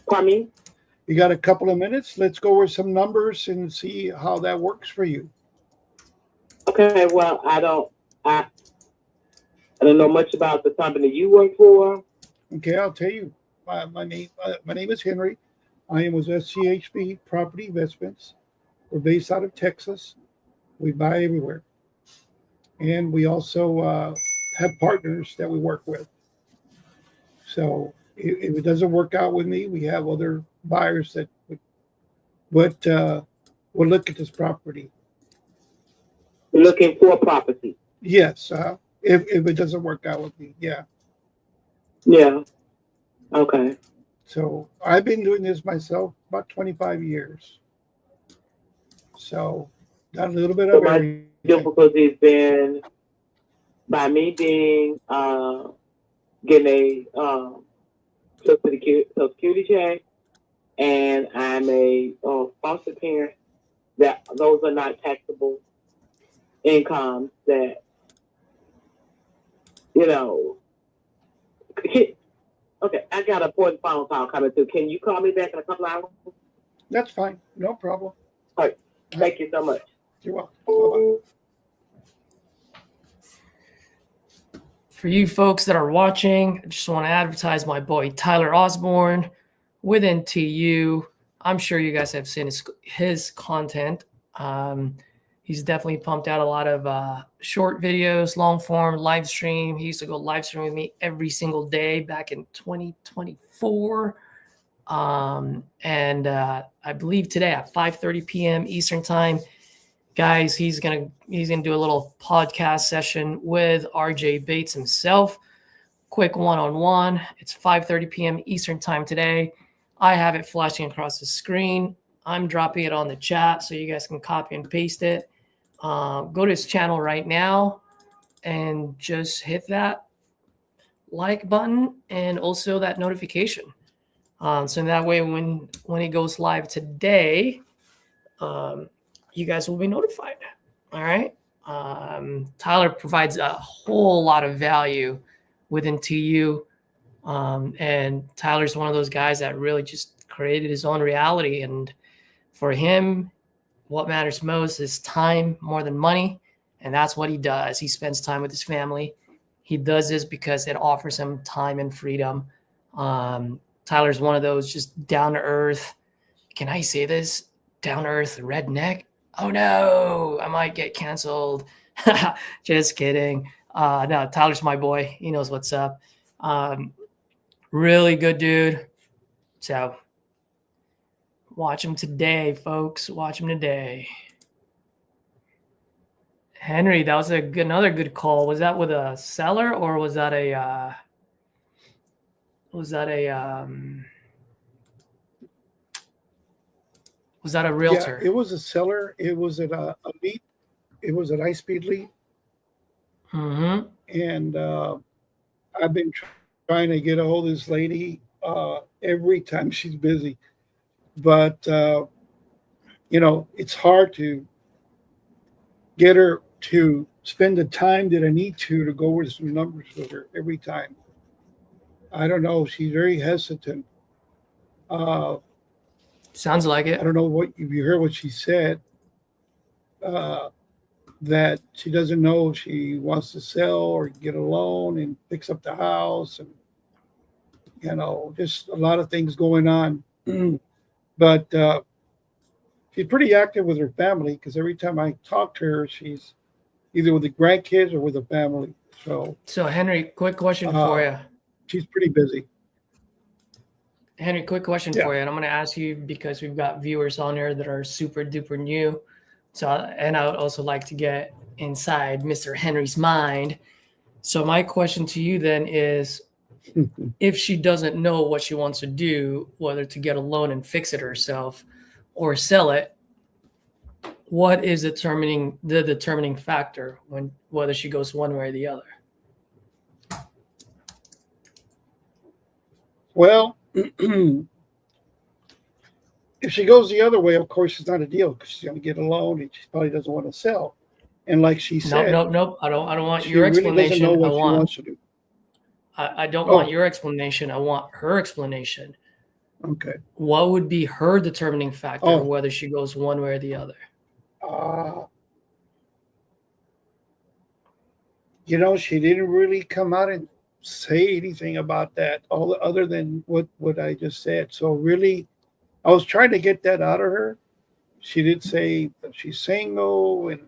Pardon me? You got a couple of minutes? Let's go over some numbers and see how that works for you. Okay, well, I don't know much about the company you work for. Okay, I'll tell you. My name is Henry. I am with SCHB Property Investments. We're based out of Texas. We buy everywhere. And we also have partners that we work with. So if it doesn't work out with me, we have other buyers that would look at this property. You're looking for property. Yes, if it doesn't work out with me, yeah. Yeah. Okay. So I've been doing this myself about 25 years. So got a little bit of everything. Difficulty's been by me being getting a Social Security check, and I'm a foster parent. That those are not taxable incomes. That Okay, I got an important phone call coming through. Can you call me back in a couple hours? That's fine, no problem. All right. Thank you so much. You're welcome. Bye-bye. For you folks that are watching, I just want to advertise my boy Tyler Osborne with NTU. I'm sure you guys have seen his content. He's definitely pumped out a lot of short videos, long form, live stream. He used to go live stream with me every single day back in 2024. And I believe today at 5:30 p.m. Eastern time, guys, he's gonna do a little podcast session with RJ Bates himself. Quick one-on-one. It's 5:30 p.m. Eastern time today. I have it flashing across the screen. I'm dropping it on the chat so you guys can copy and paste it. Go to his channel right now and just hit that like button and also that notification. So that way when he goes live today, you guys will be notified. All right. Tyler provides a whole lot of value within TU. And Tyler's one of those guys that really just created his own reality. And for him, what matters most is time more than money. And that's what he does. He spends time with his family. He does this because it offers him time and freedom. Tyler's one of those just down to earth. Can I say this? Down to earth redneck? Oh no, I might get canceled. Just kidding. No, Tyler's my boy. He knows what's up. Really good dude. So watch him today, folks. Watch him today. Henry, that was another good call. Was that with a seller or was that a realtor? Yeah, it was a seller. It was at a lead. It was an high-speed lead. Mm-hmm. And I've been trying to get a hold of this lady every time she's busy. But, it's hard to get her to spend the time that I need to go over some numbers with her every time. I don't know. She's very hesitant. Sounds like it. I don't know if you heard what she said. that she doesn't know if she wants to sell or get a loan, and picks up the house, and just a lot of things going on. But she's pretty active with her family, because every time I talk to her, she's either with the grandkids or with the family. So Henry, quick question for you. She's pretty busy. Henry, quick question for you, and I'm going to ask you because we've got viewers on here that are super duper new. So, and I would also like to get inside Mr. Henry's mind. So my question to you then is, if she doesn't know what she wants to do, whether to get a loan and fix it herself or sell it, what is the determining factor when whether she goes one way or the other? Well, if she goes the other way, of course, it's not a deal, because she's going to get a loan and she probably doesn't want to sell. And like she said, nope. I don't want your explanation. Really doesn't know what she wants to do. I don't want your explanation. I want her explanation. Okay. What would be her determining factor whether she goes one way or the other? She didn't really come out and say anything about that, other than what I just said. So really, I was trying to get that out of her. She did say that she's single and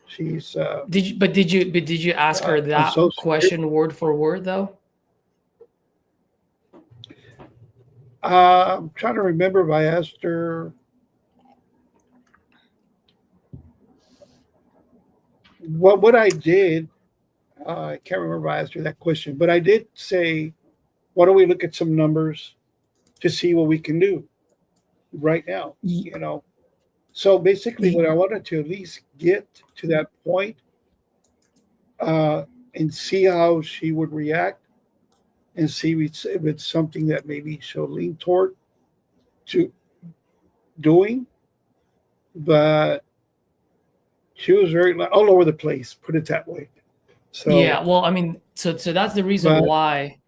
she's. Did you ask her that question word for word though? I'm trying to remember if I asked her. What I did, I can't remember if I asked her that question, but I did say, why don't we look at some numbers to see what we can do right now, So basically what I wanted to at least get to that point and see how she would react, and see if it's something that maybe she'll lean toward to doing. But she was very all over the place, put it that way. So yeah, well, I mean, so that's the reason why.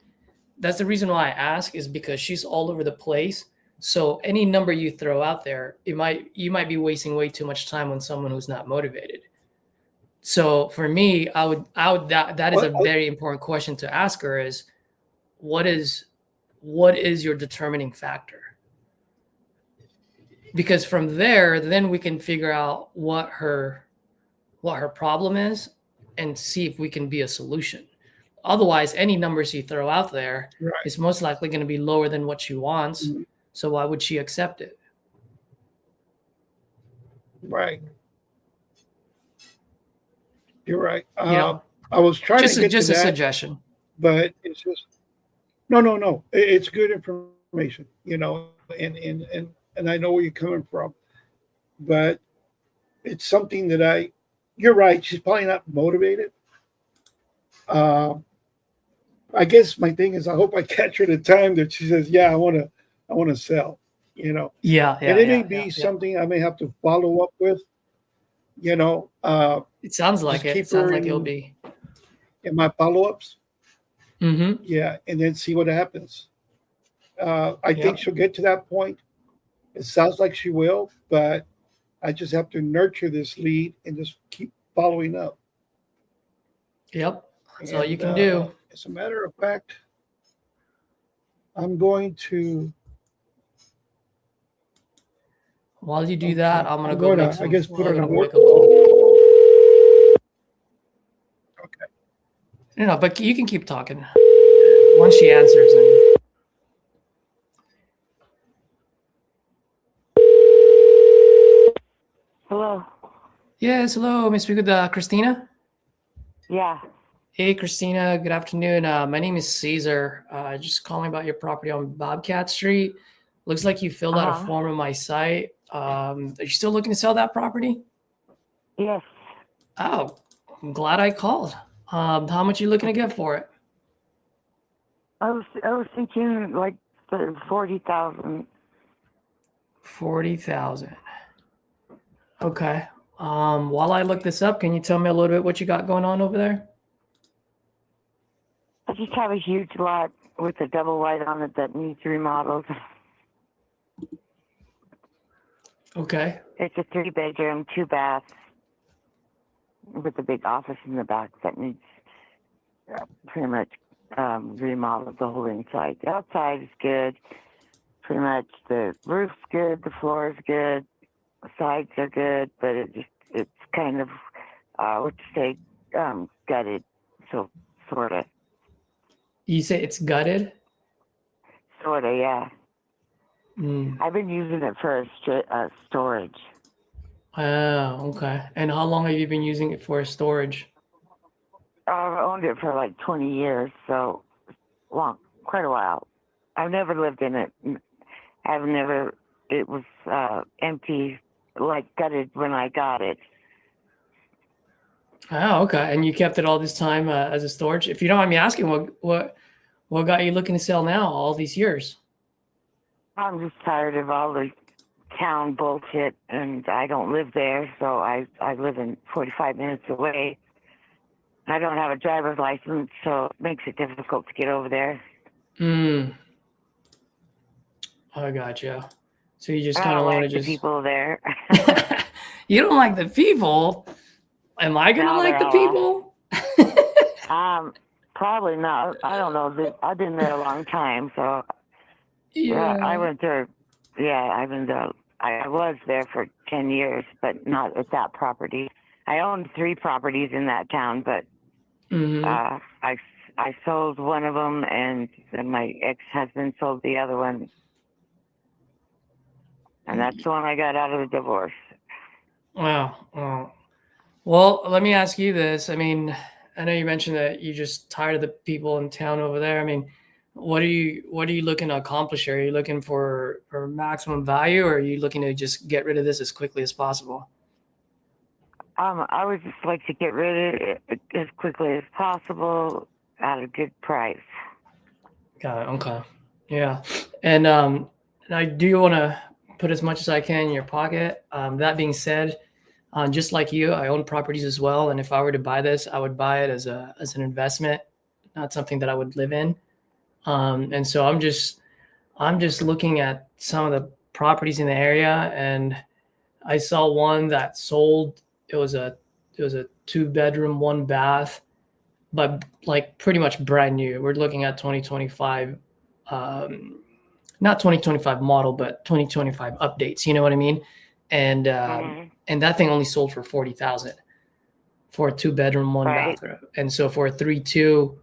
That's the reason why I ask, is because she's all over the place. So any number you throw out there, you might be wasting way too much time on someone who's not motivated. So for me, I would that is a very important question to ask her, is what is your determining factor? Because from there, then we can figure out what her problem is and see if we can be a solution. Otherwise, any numbers you throw out there is most likely going to be lower than what she wants. Mm-hmm. So why would she accept it? Right. You're right. I was trying to get just to a that, suggestion, but it's just no. It's good information, and I know where you're coming from, but it's something that you're right. She's probably not motivated. I guess my thing is, I hope I catch her at a time that she says, yeah, I want to sell, Yeah. And it may be something I may have to follow up with, It sounds like it. It sounds like it'll be in my follow-ups. Mm-hmm. Yeah. And then see what happens. I think she'll get to that point. It sounds like she will, but I just have to nurture this lead and just keep following up. Yep. That's all you can do. As a matter of fact, I'm going to. While you do that, I'm gonna go make some. I guess put her on work. Okay. But you can keep talking once she answers. Hello. Yes, hello. May I speak with Christina? Yeah. Hey, Christina. Good afternoon. My name is Caesar. Just calling about your property on Bobcat Street. Looks like you filled out a form on my site. Are you still looking to sell that property? Yes. Oh, I'm glad I called. How much are you looking to get for it? I was thinking like 40,000. 40,000. Okay. While I look this up, can you tell me a little bit what you got going on over there? I just have a huge lot with a double wide on it that needs remodeled. Okay. It's a 3-bedroom, 2 baths. with a big office in the back that needs pretty much remodeled, the whole inside. The outside is good. Pretty much the roof's good, the floor is good, the sides are good, but it's kind of, gutted, so sort of. You say it's gutted? Sort of, yeah. Mm. I've been using it for storage. Oh, okay. And how long have you been using it for storage? I've owned it for like 20 years, so long, quite a while. I've never lived in it. It was empty, like gutted when I got it. Oh, okay. And you kept it all this time as a storage? If you don't mind me asking, what got you looking to sell now all these years? I'm just tired of all the town bullshit, and I don't live there, so I live in 45 minutes away. I don't have a driver's license, so it makes it difficult to get over there. I gotcha. So you just kind of want to just... the people there. You don't like the people? Am I going to like the people? Probably not. I don't know. I've been there a long time, so yeah. I went there. Yeah, I've been there. I was there for 10 years, but not at that property. I owned 3 properties in that town, but I sold one of them, and then my ex-husband sold the other one. And that's the one I got out of the divorce. Wow. Well, let me ask you this. I mean, I know you mentioned that you're just tired of the people in town over there. I mean, what are you looking to accomplish here? Are you looking for maximum value, or are you looking to just get rid of this as quickly as possible? I would just like to get rid of it as quickly as possible at a good price. Got it. Okay. Yeah. And I do want to put as much as I can in your pocket. That being said, just like you, I own properties as well. And if I were to buy this, I would buy it as an investment, not something that I would live in. And so I'm just looking at some of the properties in the area, and I saw one that sold. It was a 2-bedroom, 1 bath, but like pretty much brand new. We're looking at 2025, not 2025 model, but 2025 updates. You know what I mean? And and that thing only sold for $40,000 for a 2-bedroom, 1 bathroom. And so for a 3.2,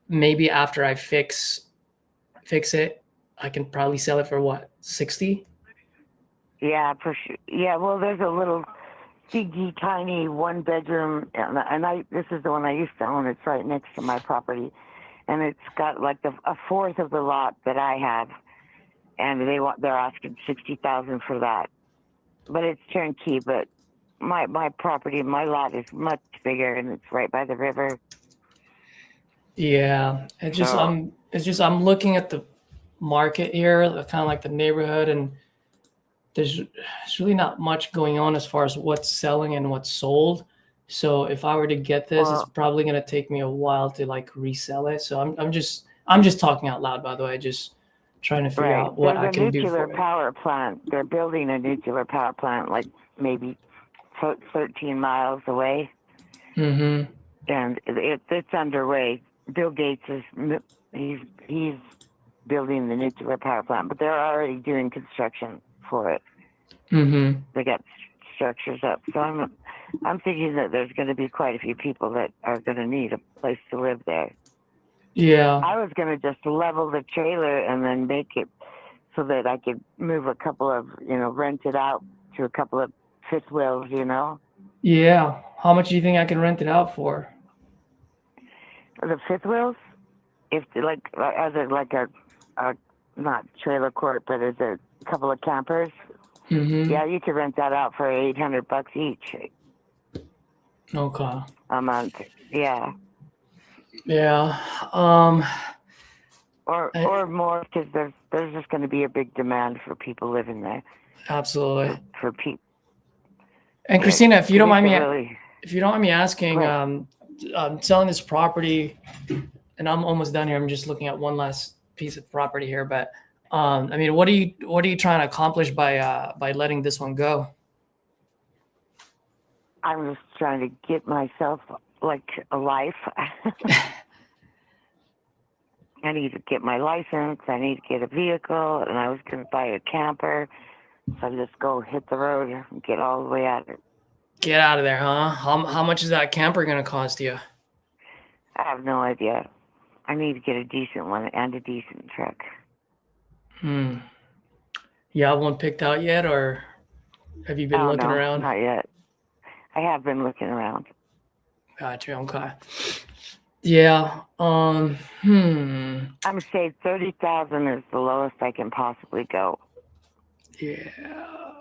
maybe after I fix it, I can probably sell it for what, 60? Yeah, for sure. Yeah, well, there's a little tiny 1-bedroom, and this is the one I used to own. It's right next to my property, and it's got like a fourth of the lot that I have, and they're asking $60,000 for that. But it's turnkey. But my property, my lot is much bigger, and it's right by the river. Yeah, I'm looking at the market here, kind of like the neighborhood, and there's really not much going on as far as what's selling and what's sold. So if I were to get this, it's probably going to take me a while to like resell it. So I'm just talking out loud, by the way, just trying to figure out what I can do for it. There's a nuclear power plant. They're building a nuclear power plant like maybe 13 miles away. Mm-hmm. And it's underway. Bill Gates he's building the nuclear power plant, but they're already doing construction for it. Mm-hmm. They got structures up. So I'm thinking that there's going to be quite a few people that are going to need a place to live there. Yeah. I was going to just level the trailer and then make it so that I could move a couple of, rent it out to a couple of fifth wheels, Yeah. How much do you think I can rent it out for? The fifth wheels? As a not trailer court, but as a couple of campers. Mm-hmm. Yeah, you could rent that out for $800 each. Okay. A month. Yeah. Yeah. Or more, because there's just going to be a big demand for people living there. Absolutely. For people. And Christina, if you don't mind me asking, right. I'm selling this property, and I'm almost done here. I'm just looking at one last piece of property here, but I mean, what are you trying to accomplish by letting this one go? I'm just trying to get myself like a life. I need to get my license. I need to get a vehicle, and I was going to buy a camper. So I just go hit the road and get all the way out of it. Get out of there, huh? How much is that camper going to cost you? I have no idea. I need to get a decent one and a decent truck. You have one picked out yet, or have you been looking around? Not yet. I have been looking around. Gotcha. Okay. Yeah. I'm saying 30,000 is the lowest I can possibly go. Yeah.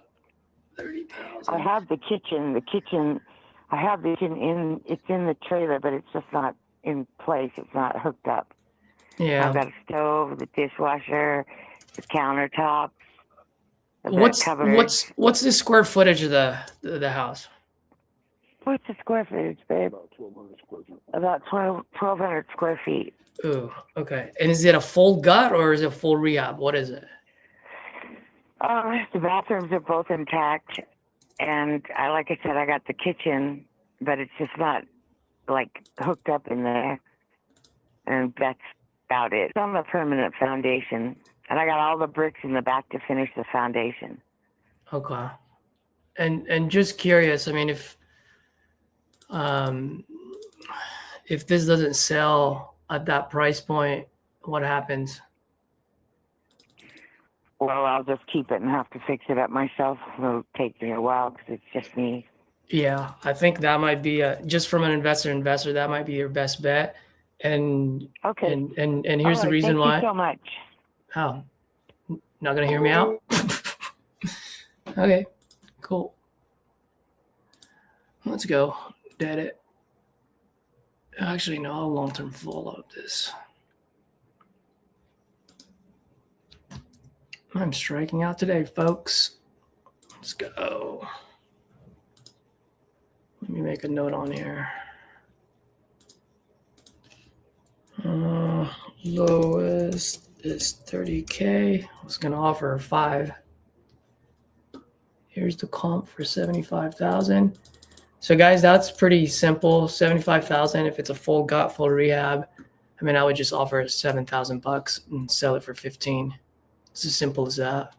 30,000. I have the kitchen. I have the kitchen it's in the trailer, but it's just not in place. It's not hooked up. Yeah. I've got a stove, the dishwasher, the countertops. What's the square footage of the house? What's the square footage, babe? About 1,200 square feet. Ooh, okay. And is it a full gut or is it full rehab? What is it? The bathrooms are both intact, and like I said, I got the kitchen, but it's just not like hooked up in there, and that's about it. It's on the permanent foundation, and I got all the bricks in the back to finish the foundation. Okay. And just curious, I mean, if this doesn't sell at that price point, what happens? Well, I'll just keep it and have to fix it up myself. It'll take me a while because it's just me. Yeah, I think that might be just from an investor, that might be your best bet. And okay. And here's the reason why. Thank you so much. Oh, not gonna hear me out? Okay, cool. Let's go. Dead it. Actually, no, I'll long-term follow up this. I'm striking out today, folks. Let's go. Let me make a note on here. Lowest is 30K. I was going to offer her 5. Here's the comp for 75,000. So guys, that's pretty simple. 75,000. If it's a full gut, full rehab, I mean, I would just offer $7,000 and sell it for 15. It's as simple as that.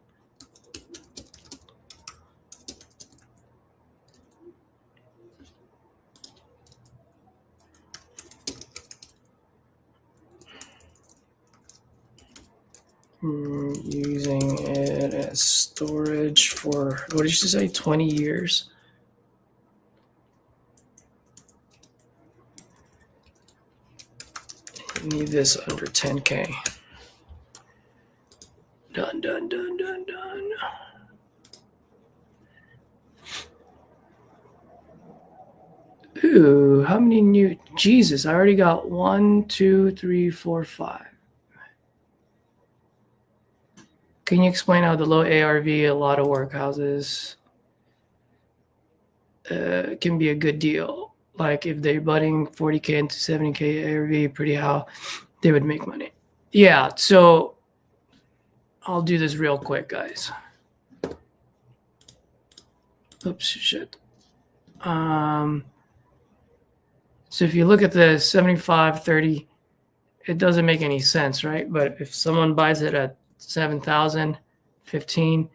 Using it as storage for, what did you say, 20 years? You need this under 10K. Done, done, done, done, done. Ooh, how many new? Jesus, I already got 1, 2, 3, 4, 5. Can you explain how the low ARV, a lot of workhouses, can be a good deal? Like if they're butting 40K into 70K ARV, pretty how they would make money. Yeah, so I'll do this real quick, guys. Oops, shit. So if you look at the 75-30, it doesn't make any sense, right? But if someone buys it at 7,000, 15,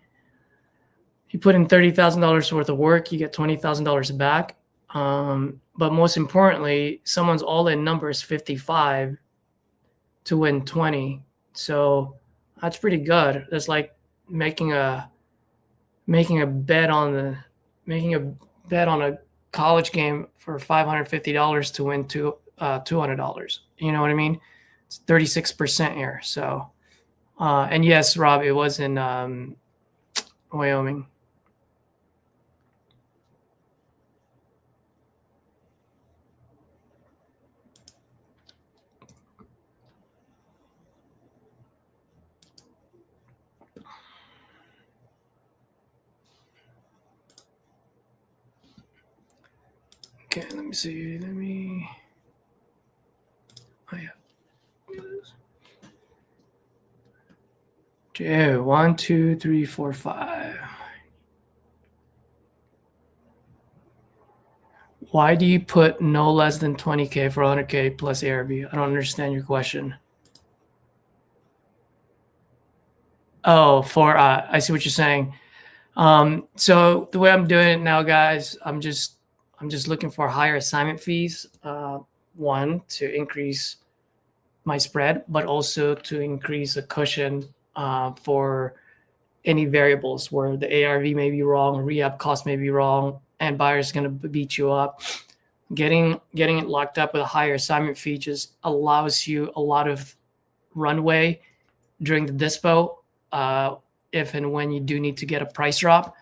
you put in $30,000 worth of work, you get $20,000 back. But most importantly, someone's all-in number is 55 to win 20. So that's pretty good. That's like making a bet on a college game for $550 to win $200. You know what I mean? It's 36% here. So, and yes, Rob, it was in Wyoming. Okay, let me see. Oh, yeah. Okay, 1, 2, 3, 4, 5. Why do you put no less than 20K for 100K plus ARV? I don't understand your question. Oh, I see what you're saying. So the way I'm doing it now, guys, I'm just looking for higher assignment fees. One, to increase my spread, but also to increase a cushion for any variables where the ARV may be wrong, rehab cost may be wrong, and buyer's going to beat you up. Getting it locked up with a higher assignment fee just allows you a lot of runway during the dispo. If and when you do need to get a price drop,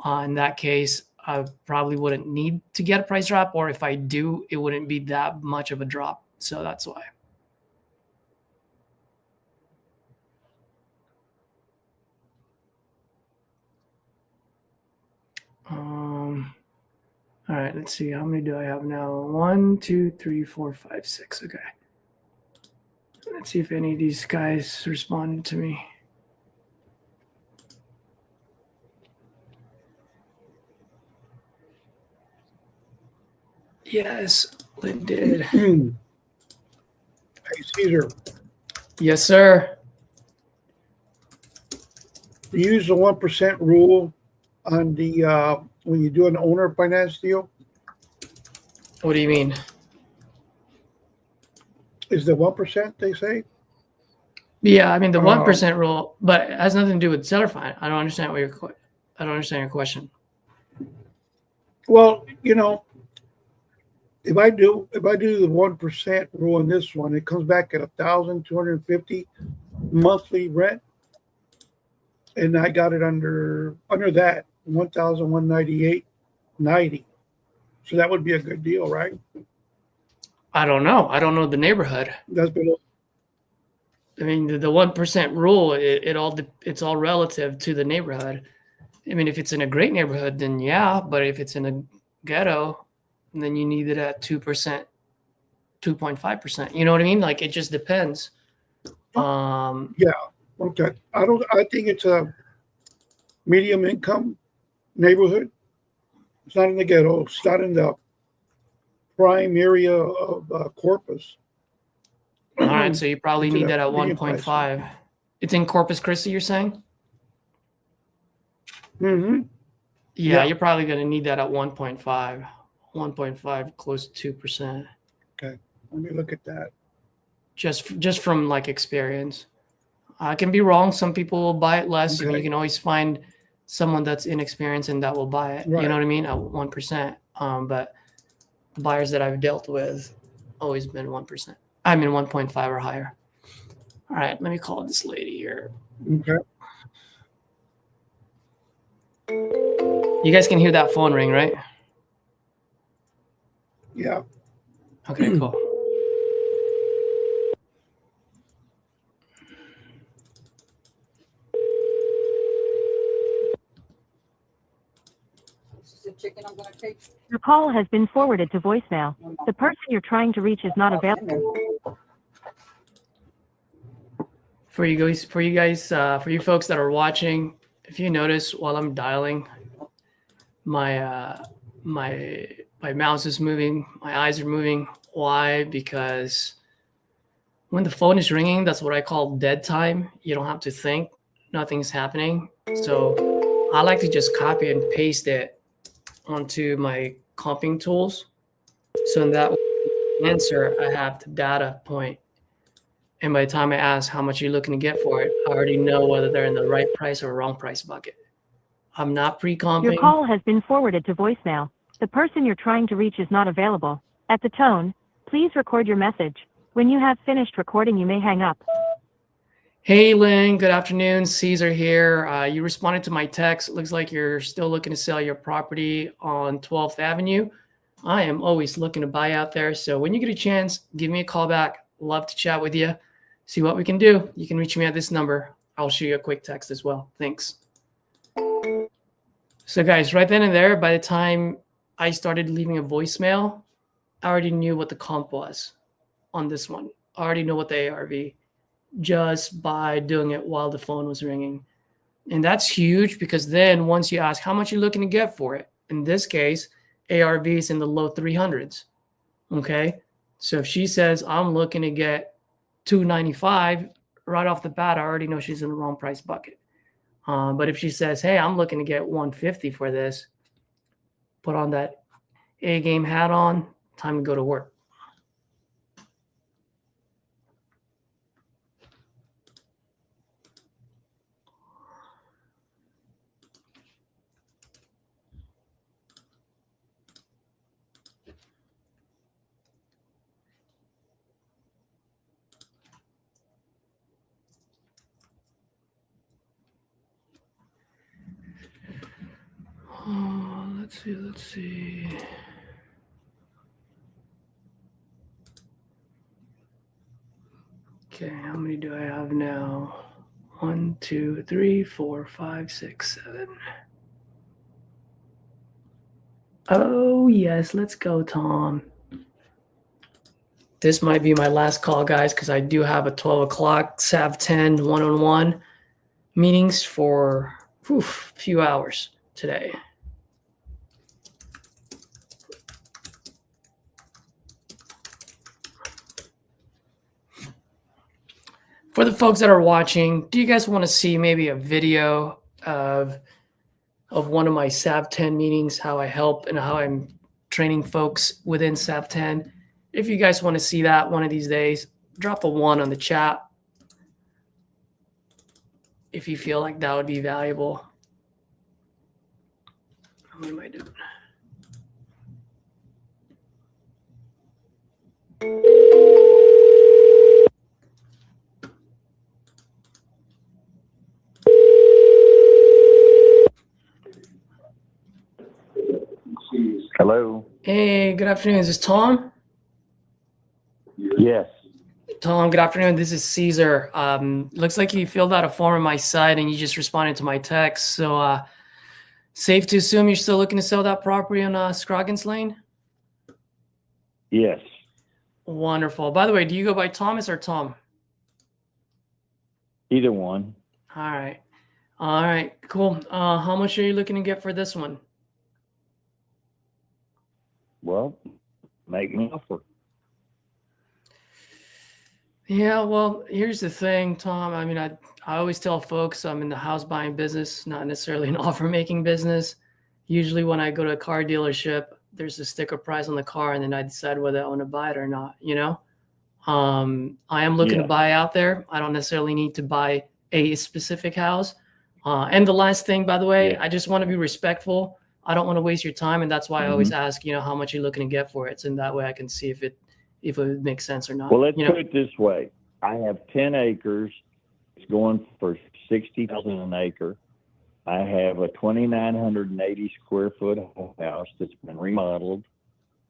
in that case, I probably wouldn't need to get a price drop, or if I do, it wouldn't be that much of a drop. So that's why. All right, let's see. How many do I have now? 1, 2, 3, 4, 5, 6. Okay. Let's see if any of these guys responded to me. Yes, Lynn did. Hey, Caesar. Yes, sir. You use the 1% rule on the when you do an owner finance deal. What do you mean? Is the 1% they say? Yeah, I mean the 1% rule, but it has nothing to do with seller finance. I don't understand your question. Well, you know, if I do the 1% rule in this one, it comes back at $1,250 monthly rent, and I got it under that $1,198.90. So that would be a good deal, right? I don't know. I don't know the neighborhood. That's below. I mean, the 1% rule, it's all relative to the neighborhood. I mean, if it's in a great neighborhood, then yeah. But if it's in a ghetto, then you need it at 2%, 2.5%. You know what I mean? Like, it just depends. Yeah. Okay. I think it's a medium income neighborhood. It's not in the ghetto. It's not in the prime area of Corpus. All right, so you probably need that at 1.5. It's in Corpus Christi, you're saying? Mm-hmm. Yeah, you're probably going to need that at 1.5. 1.5, close to 2%. Okay, let me look at that. Just from like experience. I can be wrong. Some people will buy it less. Okay. And you can always find someone that's inexperienced and that will buy it. Right. You know what I mean? At 1%. But the buyers that I've dealt with always been 1%. I mean 1.5 or higher. All right, let me call this lady here. Okay. You guys can hear that phone ring, right? Yeah. Okay, cool. Your call has been forwarded to voicemail. The person you're trying to reach is not available. For you folks that are watching, if you notice while I'm dialing, my mouse is moving, my eyes are moving. Why? Because when the phone is ringing, that's what I call dead time. You don't have to think, nothing's happening. So I like to just copy and paste it onto my comping tools. So in that answer, I have the data point. And by the time I ask how much you're looking to get for it, I already know whether they're in the right price or wrong price bucket. I'm not pre-comping. Your call has been forwarded to voicemail. The person you're trying to reach is not available. At the tone, please record your message. When you have finished recording, you may hang up. Hey, Lynn. Good afternoon. Caesar here. You responded to my text. It looks like you're still looking to sell your property on 12th Avenue. I am always looking to buy out there. So when you get a chance, give me a call back. Love to chat with you. See what we can do. You can reach me at this number. I'll shoot you a quick text as well. Thanks. So guys, right then and there, by the time I started leaving a voicemail, I already knew what the comp was on this one. I already know what the ARV, just by doing it while the phone was ringing. And that's huge because then once you ask how much you're looking to get for it, in this case, ARVs in the low 300s. Okay. So if she says, I'm looking to get 295 right off the bat, I already know she's in the wrong price bucket. But if she says, hey, I'm looking to get 150 for this, put on that A game hat on, time to go to work. Oh, let's see. Okay, how many do I have now? 1, 2, 3, 4, 5, 6, 7. Oh, yes, let's go, Tom. This might be my last call, guys, because I do have a 12 o'clock SAV 10 one-on-one meetings for a few hours today. For the folks that are watching, do you guys want to see maybe a video of one of my SAV 10 meetings, how I help and how I'm training folks within SAV 10? If you guys want to see that one of these days, drop a 1 on the chat if you feel like that would be valuable. What am I doing? Hello. Hey, good afternoon. Is this Tom? Yes. Tom, good afternoon. This is Caesar. Looks like you filled out a form on my site and you just responded to my text. So safe to assume you're still looking to sell that property on Scroggins Lane? Yes. Wonderful. By the way, do you go by Thomas or Tom? Either one. All right. All right, cool. How much are you looking to get for this one? Well, make me an offer. Yeah, well, here's the thing, Tom. I mean, I always tell folks I'm in the house buying business, not necessarily an offer making business. Usually when I go to a car dealership, there's a sticker price on the car and then I decide whether I want to buy it or not, you know? I am looking to buy out there. I don't necessarily need to buy a specific house. And the last thing, by the way, I just want to be respectful. I don't want to waste your time. And that's why I always ask, you know, how much you're looking to get for it. So that way I can see if it makes sense or not. Well, let's put it this way. I have 10 acres. It's going for $60,000 an acre. I have a 2,980 square foot house that's been remodeled.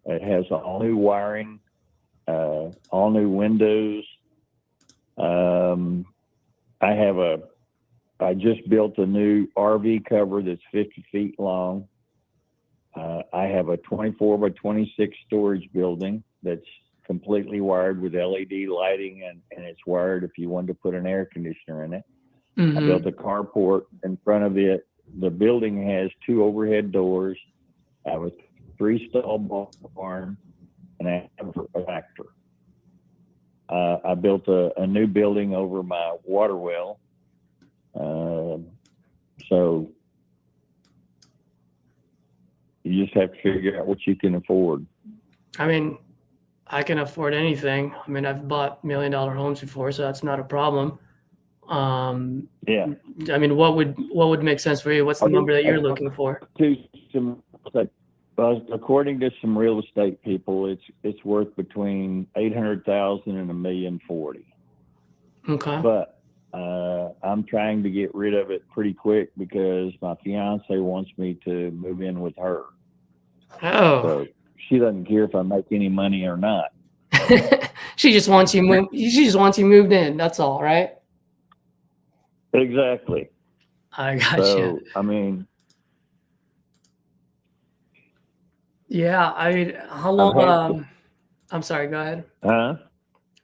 It has all new wiring, all new windows. I just built a new RV cover that's 50 feet long. I have a 24 by 26 storage building that's completely wired with LED lighting, and it's wired if you wanted to put an air conditioner in it. I built a carport in front of it. The building has 2 overhead doors. I have a 3-stall barn, and I have a tractor. I built a new building over my water well. So you just have to figure out what you can afford. I mean, I can afford anything. I mean, I've bought $1 million homes before, so that's not a problem. I mean, what would make sense for you? What's the number that you're looking for? According to some real estate people, it's worth between $800,000 and $1,040,000. Okay. But I'm trying to get rid of it pretty quick because my fiance wants me to move in with her. Oh. So she doesn't care if I make any money or not. She just wants you moved. She just wants you moved in. That's all, right? Exactly. I got you. I mean, yeah. I mean, how long? I'm sorry. Go ahead. Huh?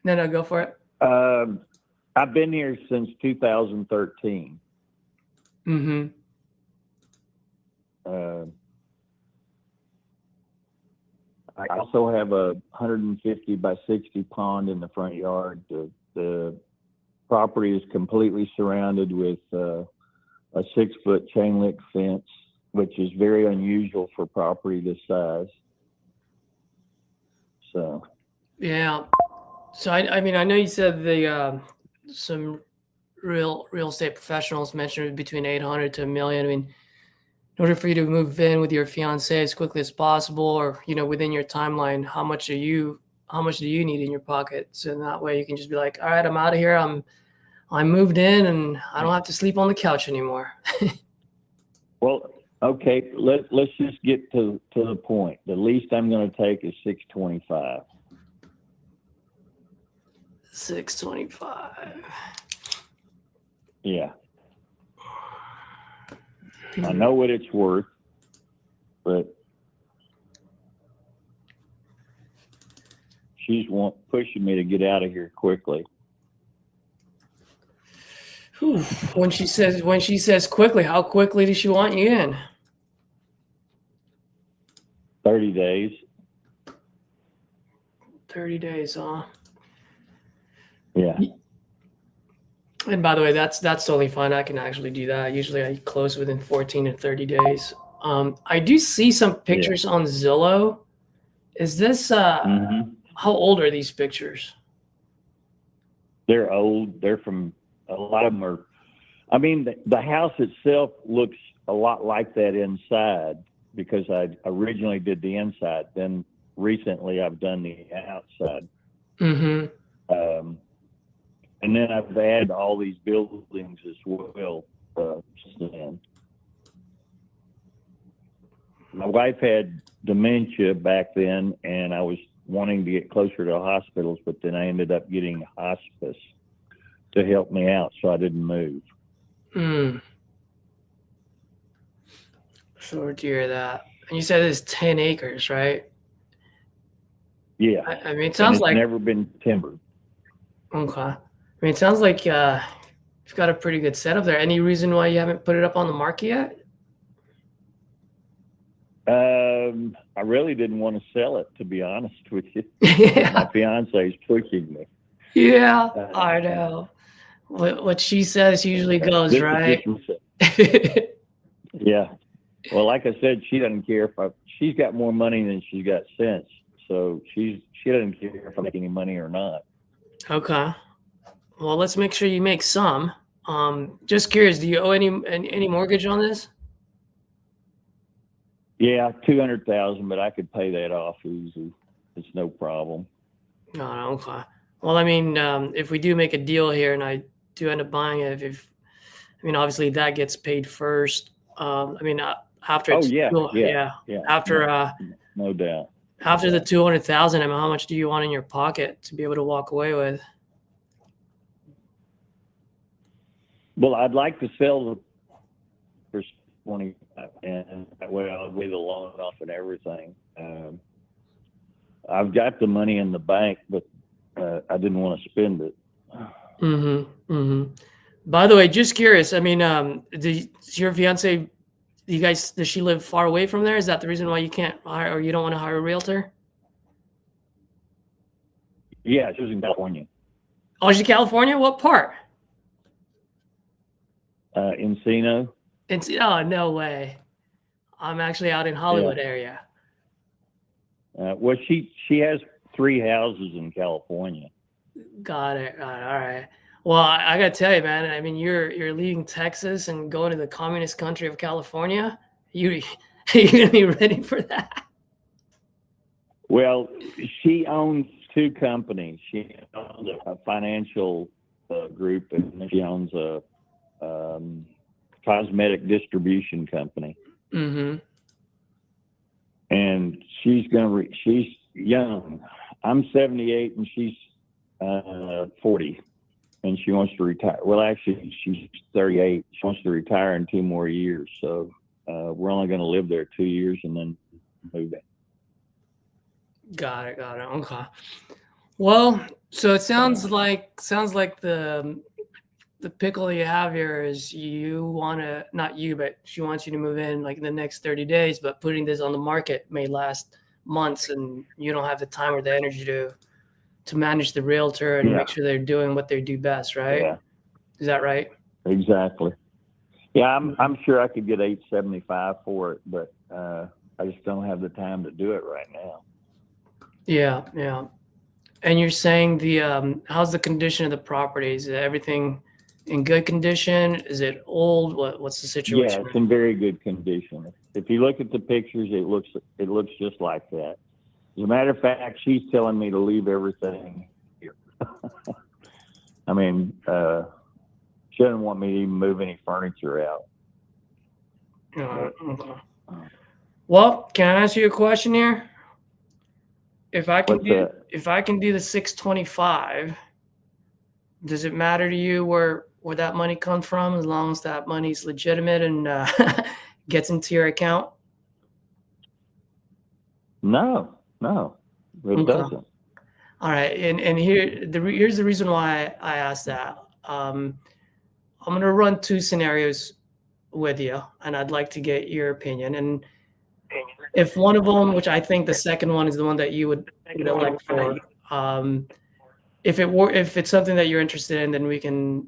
No, go for it. I've been here since 2013. I also have a 150 by 60 pond in the front yard. The property is completely surrounded with a 6-foot chain link fence, which is very unusual for property this size. So. Yeah. So I mean, I know you said the some real estate professionals mentioned between 800 to $1 million. I mean, in order for you to move in with your fiance as quickly as possible, or within your timeline, how much do you need in your pocket? So in that way you can just be like, all right, I'm out of here. I'm moved in and I don't have to sleep on the couch anymore. Well, okay, let's just get to the point. The least I'm going to take is 625. 625. Yeah. I know what it's worth, but she's pushing me to get out of here quickly. Whew. When she says quickly, how quickly does she want you in? 30 days. 30 days, huh? Yeah. And by the way, that's totally fine. I can actually do that. Usually I close within 14 to 30 days. I do see some pictures on Zillow. Is this, how old are these pictures? They're old. They're from, a lot of them are, I mean, the house itself looks a lot like that inside because I originally did the inside. Then recently I've done the outside. Mm-hmm. And then I've added all these buildings as well. My wife had dementia back then, and I was wanting to get closer to hospitals, but then I ended up getting hospice to help me out, so I didn't move. Sorry to hear that. And you said it's 10 acres, right? Yeah. I mean, it sounds like never been timbered. Okay. I mean, it sounds like you've got a pretty good setup there. Any reason why you haven't put it up on the market yet? I really didn't want to sell it, to be honest with you. Yeah. My fiance is pushing me. Yeah, I know. What she says usually goes, right? Yeah. Well, like I said, she doesn't care if she's got more money than she's got sense. So she doesn't care if I make any money or not. Okay. Well, let's make sure you make some. Just curious, do you owe any mortgage on this? Yeah, $200,000, but I could pay that off easy. It's no problem. No, okay. Well, I mean, if we do make a deal here and I do end up buying it, I mean, obviously that gets paid first. I mean, after it's after no doubt. After the 200,000, I mean, how much do you want in your pocket to be able to walk away with? Well, I'd like to sell the first 25, and that way I'll pay the loan off and everything. I've got the money in the bank, but I didn't want to spend it. By the way, just curious. I mean, does your fiance, does she live far away from there? Is that the reason why you can't hire, or you don't want to hire a realtor? Yeah, she was in California. Oh, she's in California? What part? Encino. Oh, no way. I'm actually out in Hollywood area. Well, she has 3 houses in California. Got it. All right. Well, I gotta tell you, man. I mean, you're leaving Texas and going to the communist country of California. You're gonna be ready for that. Well, she owns 2 companies. She owns a financial group, and she owns a cosmetic distribution company. Mm-hmm. And she's young. I'm 78 and she's 40, and she wants to retire. Well, actually, she's 38. She wants to retire in 2 more years. So we're only going to live there 2 years and then move in. Got it. Okay. Well, so it sounds like the pickle you have here is you want to, not you, but she wants you to move in like in the next 30 days, but putting this on the market may last months and you don't have the time or the energy to manage the realtor and make sure they're doing what they do best, right? Yeah. Is that right? Exactly. Yeah, I'm sure I could get $875 for it, but I just don't have the time to do it right now. Yeah, yeah. And you're saying the how's the condition of the property? Is everything in good condition? Is it old? What's the situation? Yeah, it's in very good condition. If you look at the pictures, it looks just like that. As a matter of fact, she's telling me to leave everything here. I mean, she doesn't want me to even move any furniture out. Okay. Well, can I ask you a question here? If I can do the 625, does it matter to you where that money comes from, as long as that money's legitimate and gets into your account? No, it doesn't. All right, and here's the reason why I asked that. I'm going to run two scenarios with you, and I'd like to get your opinion. And if one of them, which I think the second one is the one that you would elect for, if it's something that you're interested in, then we can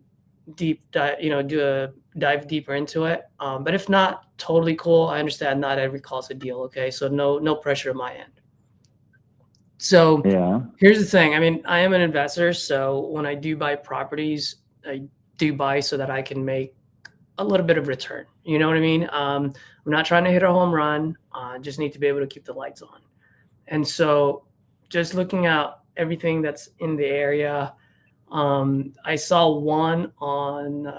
do a dive deeper into it. But if not, totally cool. I understand not every call's a deal. Okay, so no pressure on my end. So here's the thing. I mean, I am an investor, so when I do buy properties, I do buy so that I can make a little bit of return. You know what I mean? I'm not trying to hit a home run. I just need to be able to keep the lights on. And so just looking at everything that's in the area, I saw one on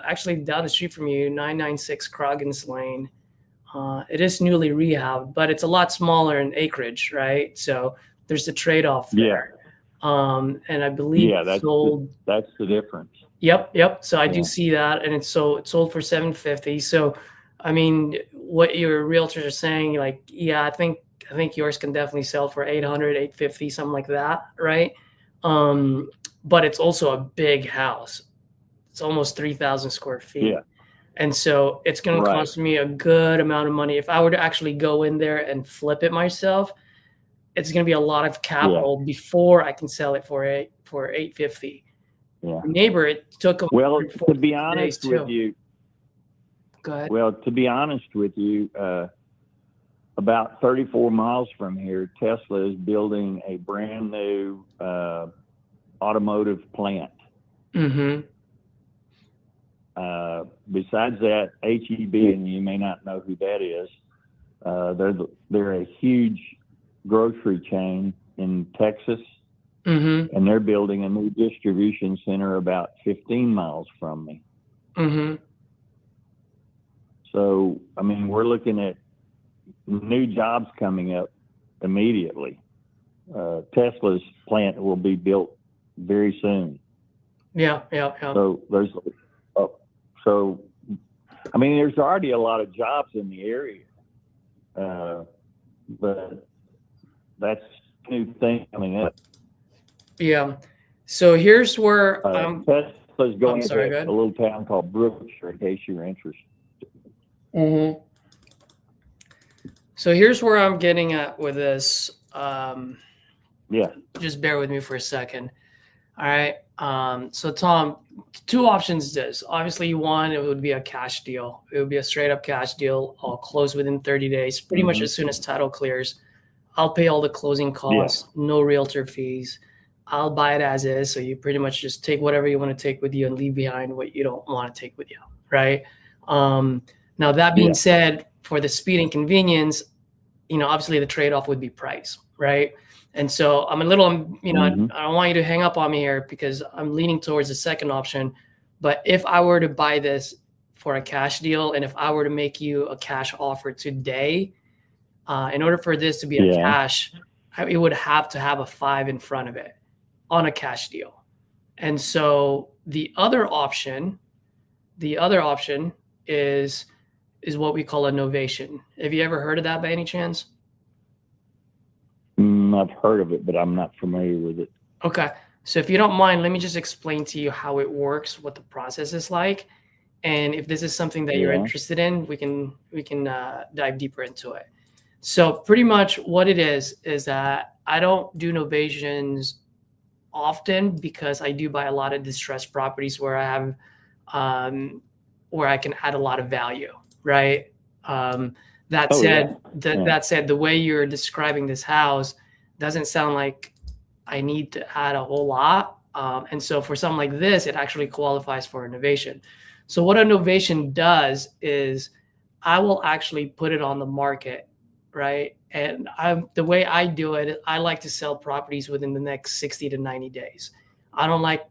actually down the street from you, 996 Croggan's Lane. It is newly rehabbed, but it's a lot smaller in acreage, right? So there's a trade-off there. And I believe that's the difference. Yep. So I do see that, and it's sold for $750. So, I mean, what your realtors are saying, like, I think yours can definitely sell for $800, $850, something like that, right? But it's also a big house. It's almost 3,000 square feet. Yeah. And so it's going to cost me a good amount of money. If I were to actually go in there and flip it myself, it's going to be a lot of capital before I can sell it for $850. Yeah. Neighbor, it took a to be honest with you. Go ahead. Well, to be honest with you, about 34 miles from here, Tesla is building a brand new automotive plant. Mm-hmm. Besides that, HEB, and you may not know who that is, they're a huge grocery chain in Texas. Mm-hmm. And they're building a new distribution center about 15 miles from me. Mm-hmm. So, I mean, we're looking at new jobs coming up immediately. Tesla's plant will be built very soon. Yeah. So I mean, there's already a lot of jobs in the area, but that's a new thing coming up. Yeah. So here's where Tesla's going to a little town called Brookshire, in case you're interested. Mm-hmm. So here's where I'm getting at with this. Just bear with me for a second. All right. So Tom, two options this. Obviously, one, it would be a cash deal. It would be a straight up cash deal. I'll close within 30 days, pretty much as soon as title clears. I'll pay all the closing costs, no realtor fees. I'll buy it as is. So you pretty much just take whatever you want to take with you and leave behind what you don't want to take with you. Right. Now, that being said, for the speed and convenience, obviously the trade-off would be price. Right. And so I'm a little, I don't want you to hang up on me here because I'm leaning towards the second option. But if I were to buy this for a cash deal, and if I were to make you a cash offer today, in order for this to be a cash, it would have to have a 5 in front of it on a cash deal. And so the other option is what we call a novation. Have you ever heard of that by any chance? I've heard of it, but I'm not familiar with it. Okay. So if you don't mind, let me just explain to you how it works, what the process is like. And if this is something that you're interested in, we can dive deeper into it. So pretty much what it is that I don't do novations often because I do buy a lot of distressed properties where I have, where I can add a lot of value, right? That said, that said, the way you're describing this house doesn't sound like I need to add a whole lot. And so for something like this, it actually qualifies for a novation. So what a novation does is I will actually put it on the market, right? And the way I do it, I like to sell properties within the next 60 to 90 days. I don't like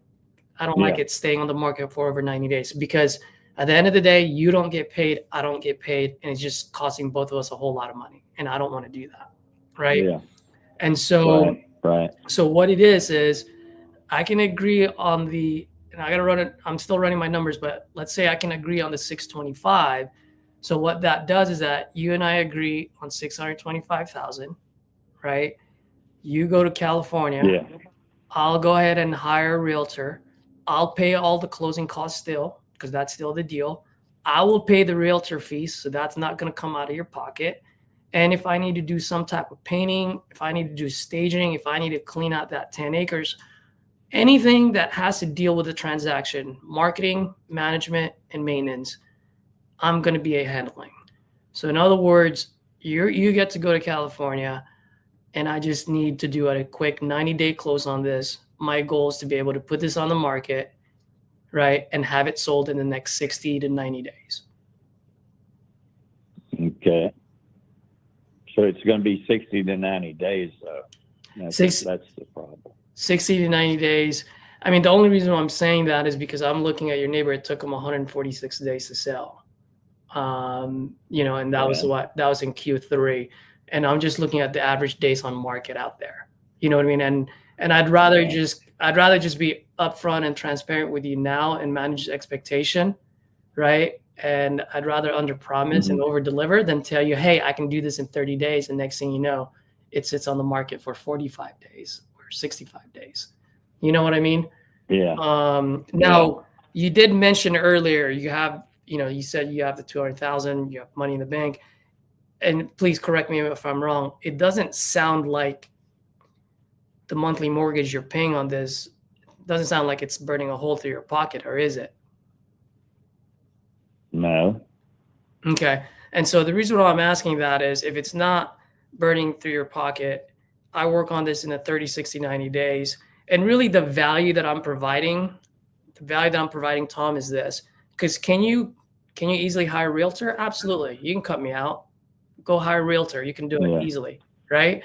it staying on the market for over 90 days because at the end of the day, you don't get paid, I don't get paid, and it's just costing both of us a whole lot of money. And I don't want to do that, right? Yeah. And so, right. So what it is I can agree on the, and I got to run it, I'm still running my numbers, but let's say I can agree on the 625. So what that does is that you and I agree on 625,000, right? You go to California. Yeah. I'll go ahead and hire a realtor. I'll pay all the closing costs still, because that's still the deal. I will pay the realtor fees, so that's not going to come out of your pocket. And if I need to do some type of painting, if I need to do staging, if I need to clean out that 10 acres, anything that has to deal with the transaction, marketing, management, and maintenance, I'm going to be handling. So in other words, you get to go to California, and I just need to do a quick 90-day close on this. My goal is to be able to put this on the market, right, and have it sold in the next 60 to 90 days. Okay. So it's going to be 60 to 90 days, though. That's the problem. 60 to 90 days. I mean, the only reason why I'm saying that is because I'm looking at your neighbor. It took him 146 days to sell. And that was that was in Q3. And I'm just looking at the average days on market out there. You know what I mean? And I'd rather just be upfront and transparent with you now and manage expectation, right? And I'd rather under promise and over deliver than tell you, hey, I can do this in 30 days. And next thing you know, it sits on the market for 45 days or 65 days. You know what I mean? Yeah. Now you did mention earlier, you said you have the 200,000, you have money in the bank, and please correct me if I'm wrong. It doesn't sound like the monthly mortgage you're paying on this doesn't sound like it's burning a hole through your pocket, or is it? No. Okay. And so the reason why I'm asking that is if it's not burning through your pocket, I work on this in the 30, 60, 90 days. And really the value that I'm providing, Tom, is this. Because can you easily hire a realtor? Absolutely. You can cut me out. Go hire a realtor. You can do it easily, right?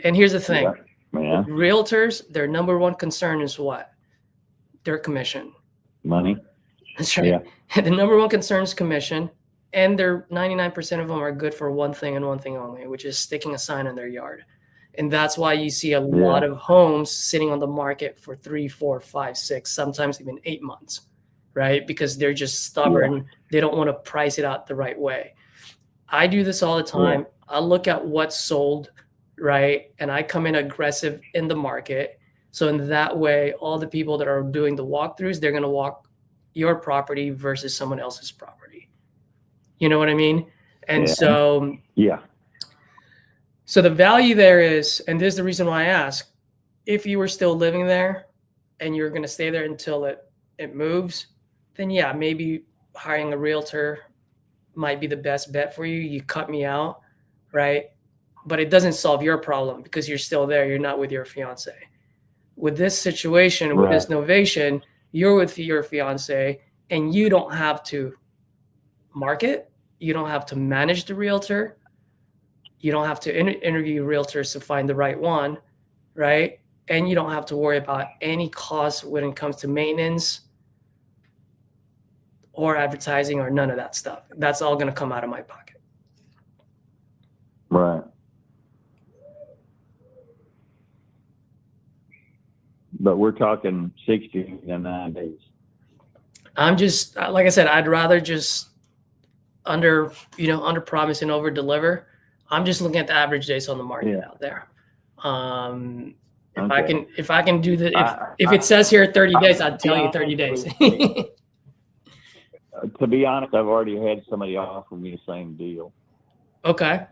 And here's the thing. Yeah. Realtors, their number one concern is what? Their commission. Money. That's right. Yeah. The number one concern is commission, and 99% of them are good for one thing and one thing only, which is sticking a sign in their yard. And that's why you see a lot of homes sitting on the market for 3, 4, 5, 6, sometimes even 8 months, right? Because they're just stubborn. Yeah. They don't want to price it out the right way. I do this all the time. Yeah. I look at what's sold, right? And I come in aggressive in the market. So in that way, all the people that are doing the walkthroughs, they're going to walk your property versus someone else's property. You know what I mean? And so the value there is, and this is the reason why I ask, if you were still living there and you're going to stay there until it moves, then maybe hiring a realtor might be the best bet for you. You cut me out, right? But it doesn't solve your problem because you're still there. You're not with your fiance. With this situation, with this novation, you're with your fiance and you don't have to market. You don't have to manage the realtor. You don't have to interview realtors to find the right one, right? And you don't have to worry about any costs when it comes to maintenance or advertising or none of that stuff. That's all going to come out of my pocket. Right. But we're talking 60 to 9 days. I'm just, like I said, I'd rather just under promise and over deliver. I'm just looking at the average days on the market out there. If I can do that, if it says here 30 days, I'd tell you 30 days. To be honest, I've already had somebody offer me the same deal. Okay.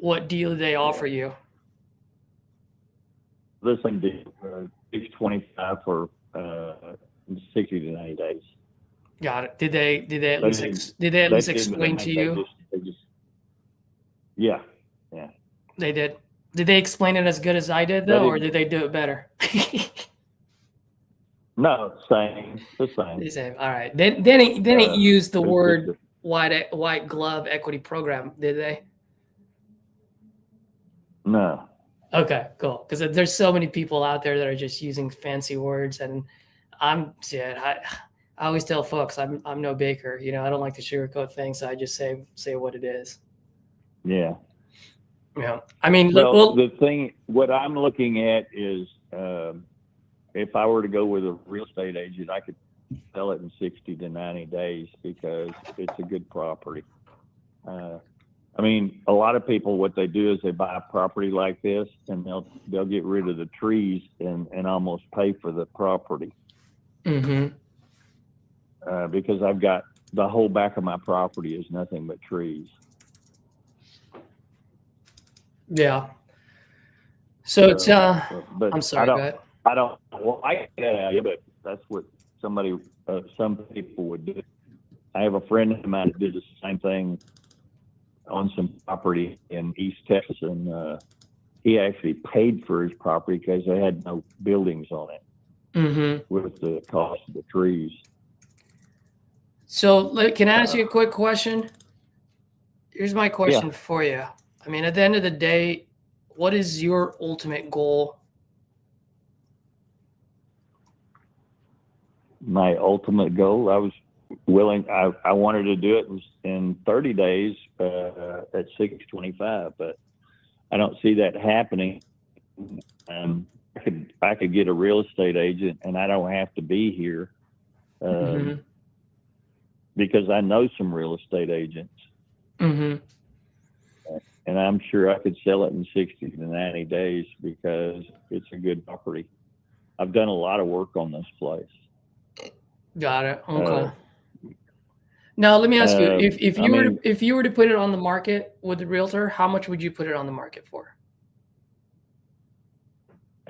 What deal did they offer you? This thing did 625 for 60 to 90 days. Got it. Did they at least explain to you? Yeah. They did. Did they explain it as good as I did though, or did they do it better? No, the same. The same. All right. They didn't use the word white glove equity program, did they? No. Okay, cool. Because there's so many people out there that are just using fancy words, and I always tell folks I'm no baker. You know, I don't like to sugarcoat things. So I just say what it is. Yeah. Yeah. I mean, what I'm looking at is if I were to go with a real estate agent, I could sell it in 60 to 90 days because it's a good property. I mean, a lot of people, what they do is they buy a property like this and they'll get rid of the trees and almost pay for the property. Mm-hmm. Because I've got the whole back of my property is nothing but trees. Yeah. So it's but I'm sorry. I don't like that idea, but that's what some people would do. I have a friend of mine that did the same thing on some property in East Texas, and he actually paid for his property because they had no buildings on it with the cost of the trees. So can I ask you a quick question? Here's my question for you. I mean, at the end of the day, what is your ultimate goal? My ultimate goal, I was willing, I wanted to do it in 30 days at 625, but I don't see that happening. I could get a real estate agent and I don't have to be here because I know some real estate agents. Mm-hmm. And I'm sure I could sell it in 60 to 90 days because it's a good property. I've done a lot of work on this place. Got it. Okay. Now let me ask you: if you were to put it on the market with the realtor, how much would you put it on the market for?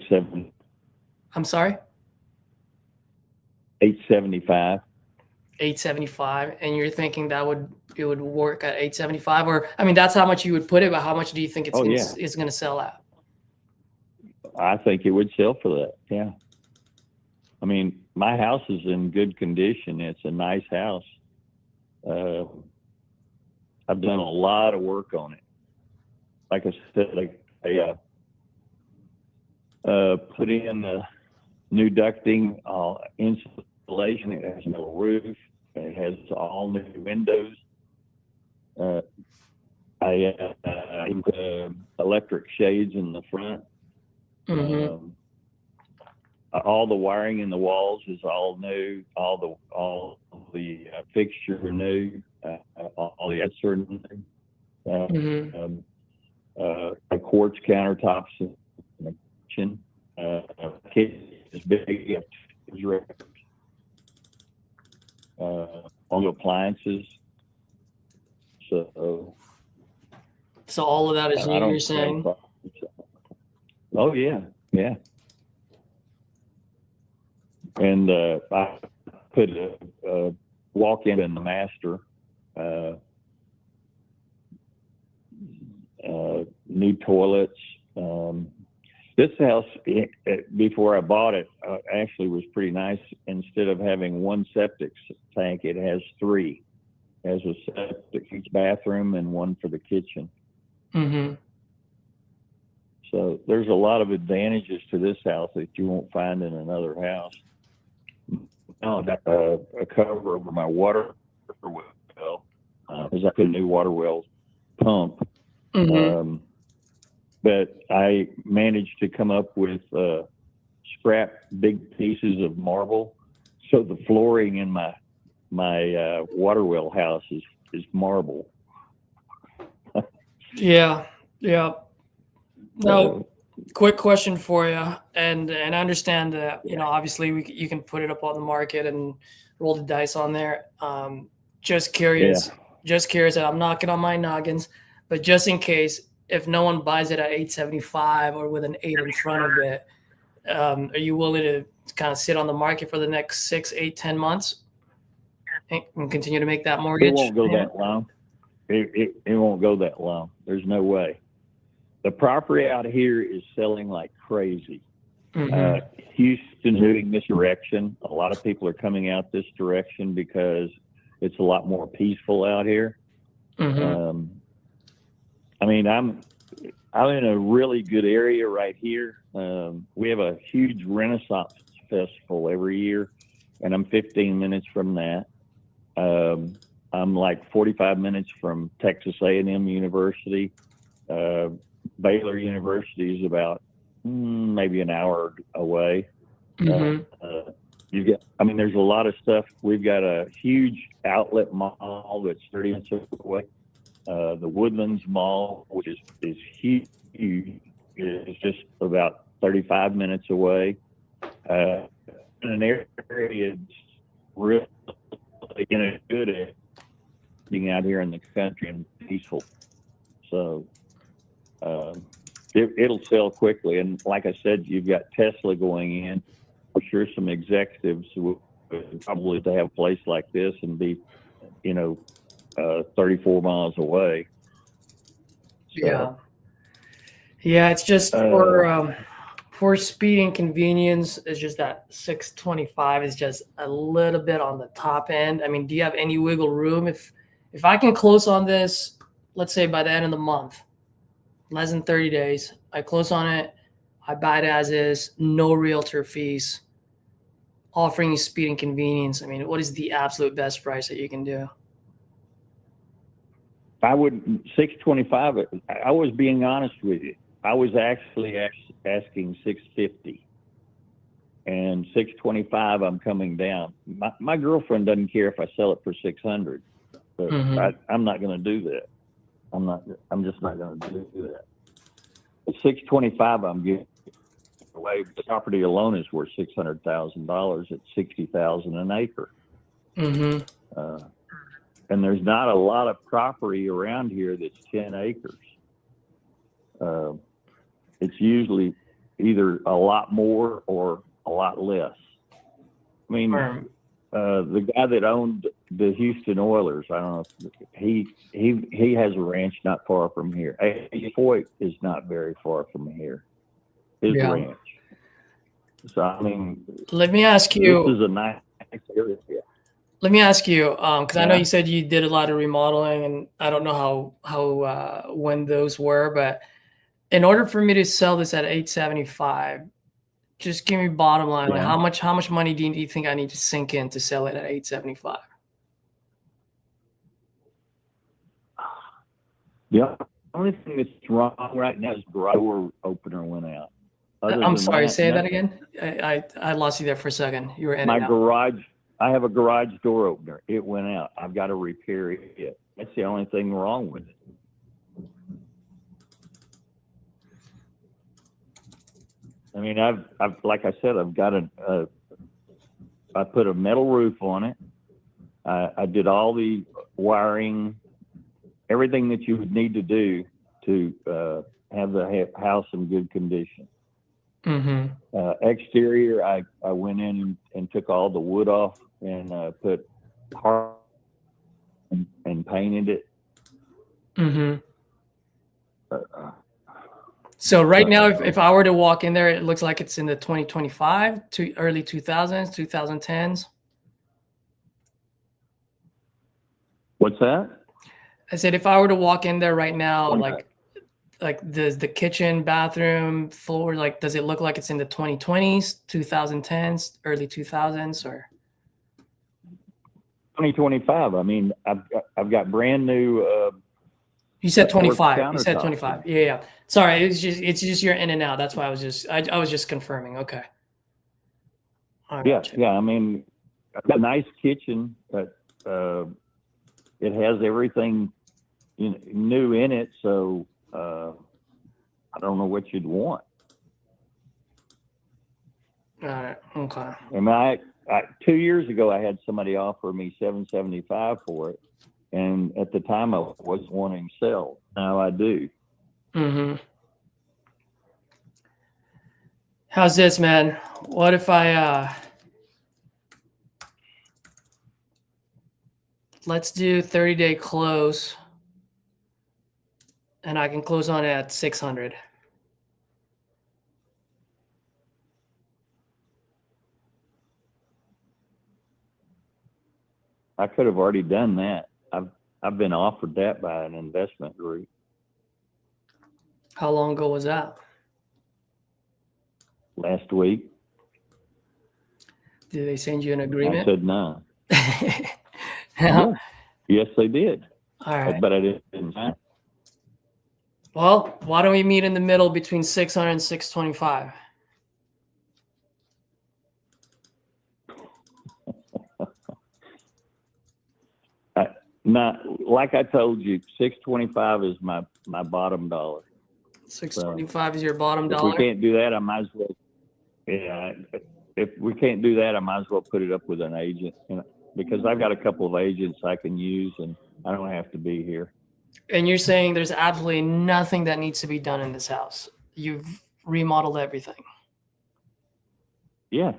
7. I'm sorry. 875. 875, and you're thinking it would work at 875, or I mean, that's how much you would put it. But how much do you think it's going to sell at? I think it would sell for that. Yeah. I mean, my house is in good condition. It's a nice house. I've done a lot of work on it. Like I said, I put in the new ducting, insulation. It has no roof. It has all new windows. I put electric shades in the front. Mm-hmm. All the wiring in the walls is all new. All the fixtures are new. All the outlets are new. The quartz countertops in the kitchen. Kitchen is big. All the appliances. So all of that is new, you're saying? Oh yeah. And I put a walk-in in the master. New toilets. This house, before I bought it, actually was pretty nice. Instead of having one septic tank, it has 3. It has a septic for each bathroom and one for the kitchen. Mm-hmm. So there's a lot of advantages to this house that you won't find in another house. Now I got a cover over my water well, because I put a new water well pump. Mm-hmm. But I managed to come up with scrap big pieces of marble, so the flooring in my water well house is marble. Yeah. Now, quick question for you, and I understand that obviously you can put it up on the market and roll the dice on there. Just curious, and I'm knocking on my noggins, but just in case, if no one buys it at 875 or with an 8 in front of it, are you willing to kind of sit on the market for the next 6, 8, 10 months and continue to make that mortgage? It won't go that long. It won't go that long. There's no way. The property out here is selling like crazy. Houston moving this direction. A lot of people are coming out this direction because it's a lot more peaceful out here. I mean, I'm in a really good area right here. We have a huge Renaissance festival every year, and I'm 15 minutes from that. I'm like 45 minutes from Texas A&M University. Baylor University is about maybe an hour away. There's a lot of stuff. We've got a huge outlet mall that's 30 minutes away. The Woodlands Mall, which is huge, is just about 35 minutes away. In an area that's really good at being out here in the country and peaceful. So it'll sell quickly. And like I said, you've got Tesla going in. I'm sure some executives will probably to have a place like this and be, 34 miles away. So, yeah. It's just for speed and convenience. It's just that 625 is just a little bit on the top end. I mean, do you have any wiggle room if I can close on this? Let's say by the end of the month, less than 30 days, I close on it. I buy it as is, no realtor fees, offering you speed and convenience. I mean, what is the absolute best price that you can do? I would 625. I was being honest with you. I was actually asking 650, and 625. I'm coming down. My girlfriend doesn't care if I sell it for 600, but I'm not going to do that. I'm just not going to do that. At 625, I'm giving away. The property alone is worth $600,000 at $60,000 an acre. And there's not a lot of property around here that's 10 acres. It's usually either a lot more or a lot less. I mean, the guy that owned the Houston Oilers, I don't know, he has a ranch not far from here. Foyt is not very far from here. His ranch. So I mean, let me ask you. This is a nice area. Let me ask you, because I know you said you did a lot of remodeling, and I don't know how when those were, but in order for me to sell this at 875, just give me bottom line. Like how much money do you think I need to sink in to sell it at 875? Yeah. The only thing that's wrong right now is garage door opener went out. I'm sorry, say that again. I lost you there for a second. You were in and out. Garage. I have a garage door opener. It went out. I've got to repair it. That's the only thing wrong with it. I mean, I've like I said, I've got I put a metal roof on it. I did all the wiring, everything that you would need to do to have the house in good condition. Exterior, I went in and took all the wood off and put hard and painted it. So right now, if I were to walk in there, it looks like it's in the 2025 to early 2000s, 2010s. What's that? I said, if I were to walk in there right now, like the kitchen, bathroom, floor, like, does it look like it's in the 2020s, 2010s, early 2000s, or 2025? I mean, I've got brand new. You said 25. You said 25. Yeah. Sorry, it's just you're in and out. That's why I was just confirming. Okay. Yeah. I mean, I've got a nice kitchen, but it has everything new in it. So I don't know what you'd want. All right. Okay. And I 2 years ago, I had somebody offer me $775 for it, and at the time I wasn't wanting to sell. Now I do. Mm-hmm. How's this, man? What if I let's do 30-day close, and I can close on it at 600. I could have already done that. I've been offered that by an investment group. How long ago was that? Last week. Did they send you an I agreement? said no. Yeah. Yeah. Yes, they did. All right. But I didn't. Well, why don't we meet in the middle between 600 and 625? Not like I told you, 625 is my bottom dollar. 625 is your bottom If dollar? we can't do that, I might as well. Yeah, if we can't do that, I might as well put it up with an agent, because I've got a couple of agents I can use, and I don't have to be here. And you're saying there's absolutely nothing that needs to be done in this house. You've remodeled everything. Yeah.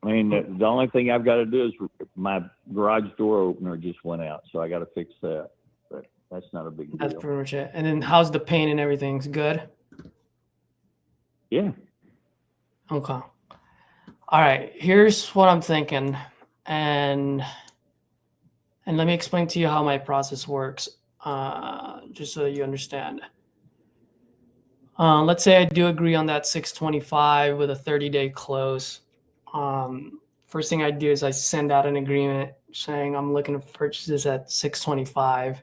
I mean, the only thing I've got to do is my garage door opener just went out, so I got to fix that. But that's not a big deal. That's pretty much it. And then how's the paint and everything's good? Yeah. Okay. All right. Here's what I'm thinking, and let me explain to you how my process works, just so that you understand. Let's say I do agree on that 625 with a 30-day close. First thing I do is I send out an agreement saying I'm looking to purchase this at 625.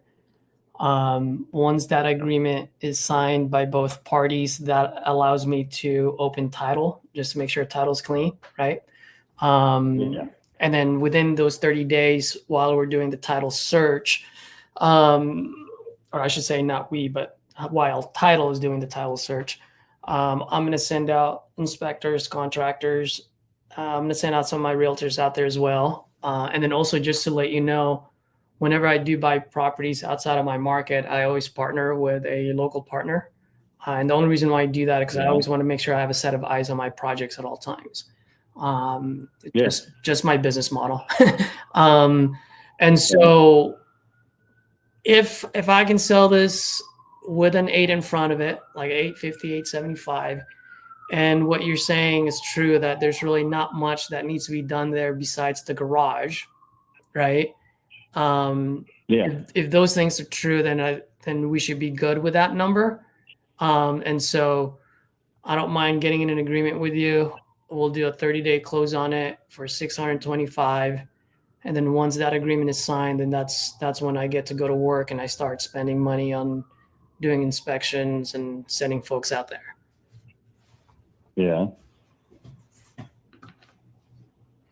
Once that agreement is signed by both parties, that allows me to open title just to make sure title's clean, right? Yeah. And then within those 30 days, while we're doing the title search, or I should say not we, but while title is doing the title search, I'm going to send out inspectors, contractors. I'm going to send out some of my realtors out there as well. And then also just to let you know, whenever I do buy properties outside of my market, I always partner with a local partner. And the only reason why I do that is because I always want to make sure I have a set of eyes on my projects at all times. Just my business model. And so if I can sell this with an 8 in front of it, like 850, 875, and what you're saying is true, that there's really not much that needs to be done there besides the garage, right? If those things are true, then we should be good with that number. And so I don't mind getting in an agreement with you. We'll do a 30-day close on it for 625. And then once that agreement is signed, then that's when I get to go to work and I start spending money on doing inspections and sending folks out there. Yeah.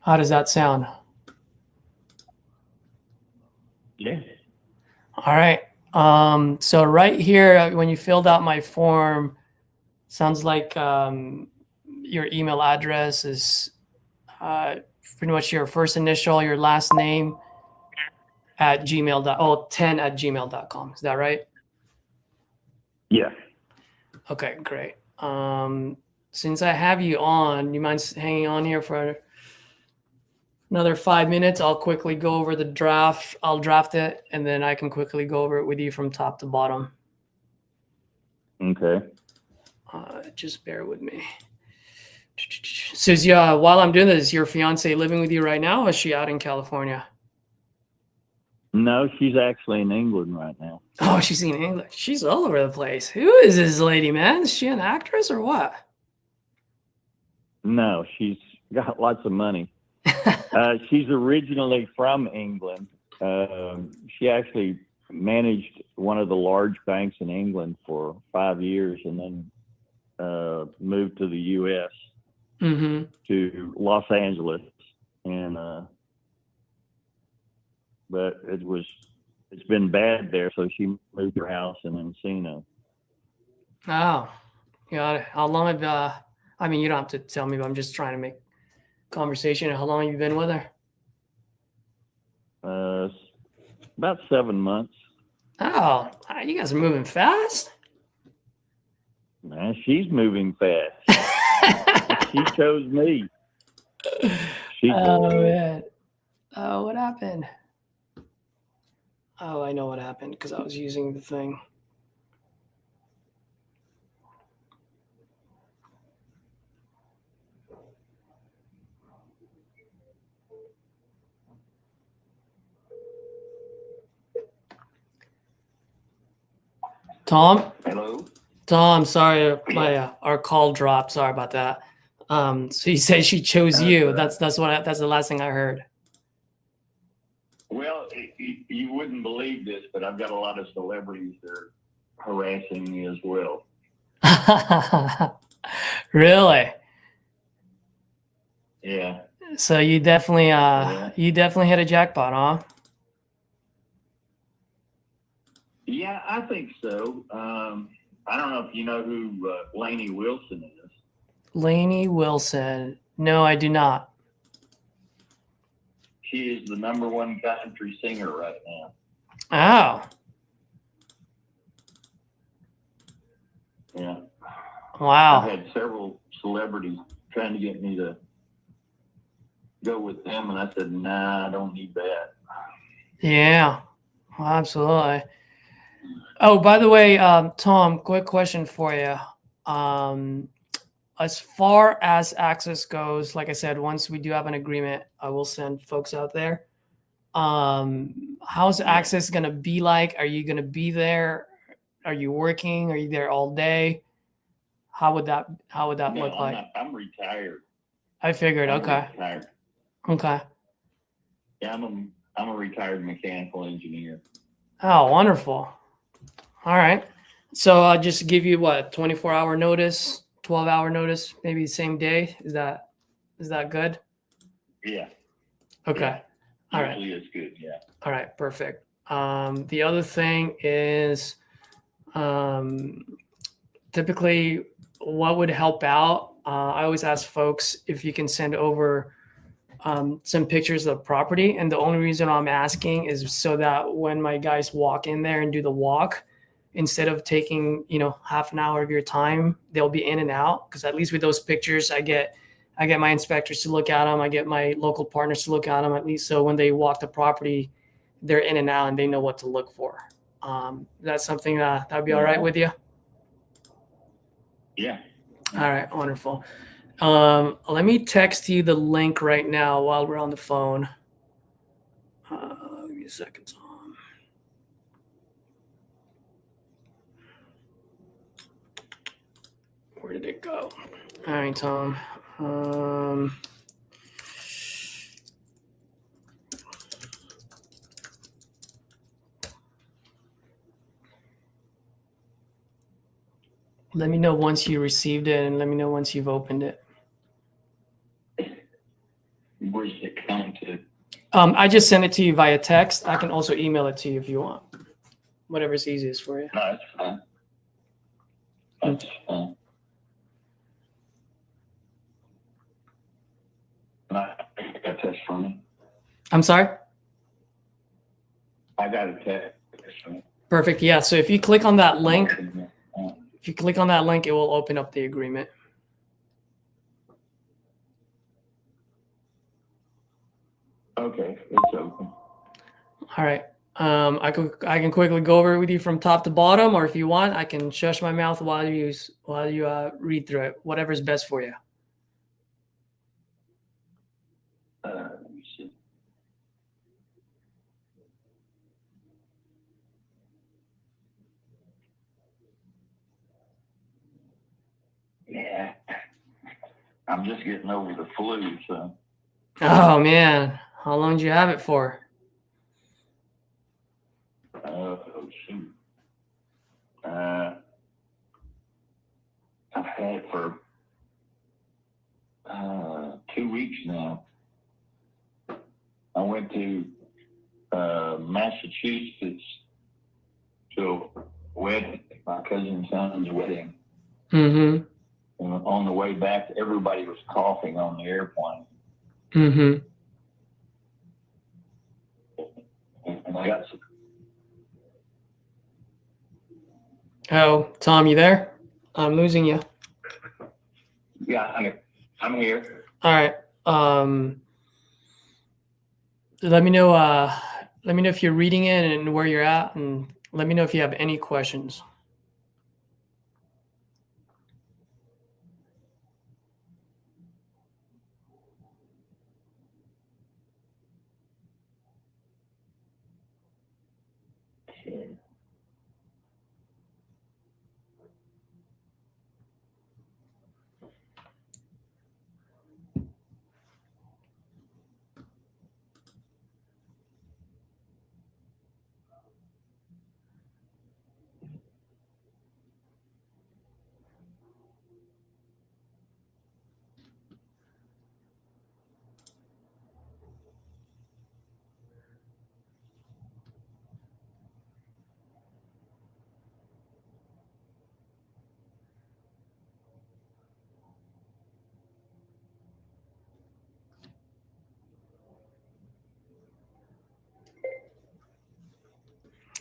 How does that sound? Yeah. All right. So right here, when you filled out my form, sounds like your email address is pretty much your first initial, your last name at 10@gmail.com. Is that right? Yeah. Okay, great. Since I have you on, you mind hanging on here for another 5 minutes? I'll quickly go over the draft. I'll draft it, and then I can quickly go over it with you from top to bottom. Okay. Just bear with me. So, yeah, while I'm doing this, is your fiance living with you right now, or is she out in California? No, she's actually in England right now. Oh, she's in England. She's all over the place. Who is this lady, man? Is she an actress or what? No, she's got lots of money. She's originally from England. She actually managed one of the large banks in England for 5 years, and then moved to the U.S. To Los Angeles, and but it's been bad there, so she moved her house in Encino. Oh, got it. How long have I mean, you don't have to tell me, but I'm just trying to make conversation. How long have you been with her? About 7 months. Oh, You guys are moving fast. Man, she's moving fast. She chose me. Oh, man. Oh, what happened? Oh, I know what happened because I was using the thing. Tom? Hello? Tom, sorry, our call dropped. Sorry about that. So you said she chose you. That's the last thing I heard. Well, you wouldn't believe this, but I've got a lot of celebrities that are harassing me as well. Really? Yeah. So you definitely hit a jackpot, huh? Yeah, I think so. I don't know if you know who Lainey Wilson is. Lainey Wilson. No, I do not. She is the #1 country singer right now. Oh. Yeah. Wow. I've had several celebrities trying to get me to go with them, and I said, nah, I don't need that. Yeah, absolutely. Oh, by the way, Tom, quick question for you. As far as access goes, like I said, once we do have an agreement, I will send folks out there. How's access going to be like? Are you going to be there? Are you working? Are you there all day? How would that look like? I'm retired. I figured. Okay. Retired. Okay. Yeah, I'm a retired mechanical engineer. Oh, wonderful. All right. So I'll just give you 24-hour notice, 12-hour notice, maybe the same day. Is that good? Yeah. Okay. Yeah. All right. Usually it's good. Yeah. All right. Perfect. The other thing is, typically what would help out. I always ask folks if you can send over some pictures of the property. And the only reason I'm asking is so that when my guys walk in there and do the walk, instead of taking, half an hour of your time, they'll be in and out. Because at least with those pictures, I get my inspectors to look at them. I get my local partners to look at them, at least. So when they walk the property, they're in and out and they know what to look for. That's something that would be all right with you? Yeah. All right. Wonderful. Let me text you the link right now while we're on the phone. Give me a second, Tom. Where did it go? All right, Tom. Let me know once you received it, and let me know once you've opened it. Where's it come to? I just sent it to you via text. I can also email it to you if you want. Whatever's easiest for you. No, that's fine. That's fine. I got a text from you. I'm sorry? I got a text from you. Perfect. Yeah. So if you click on that link, it will open up the agreement. Okay, it's open. All right. I can quickly go over it with you from top to bottom, or if you want, I can shush my mouth while you read through it. Whatever's best for you. Let me see. Yeah, I'm just getting over the flu, so. Oh man, how long did you have it for? Oh shoot. I've had it for 2 weeks now. I went to Massachusetts to a wedding, my cousin's son's wedding. Mm-hmm. And on the way back, everybody was coughing on the airplane. Mm-hmm. And I got some. Oh, Tom, you there? I'm losing you. Yeah, I'm here. All right. Let me know. Let me know if you're reading it and where you're at, and let me know if you have any questions.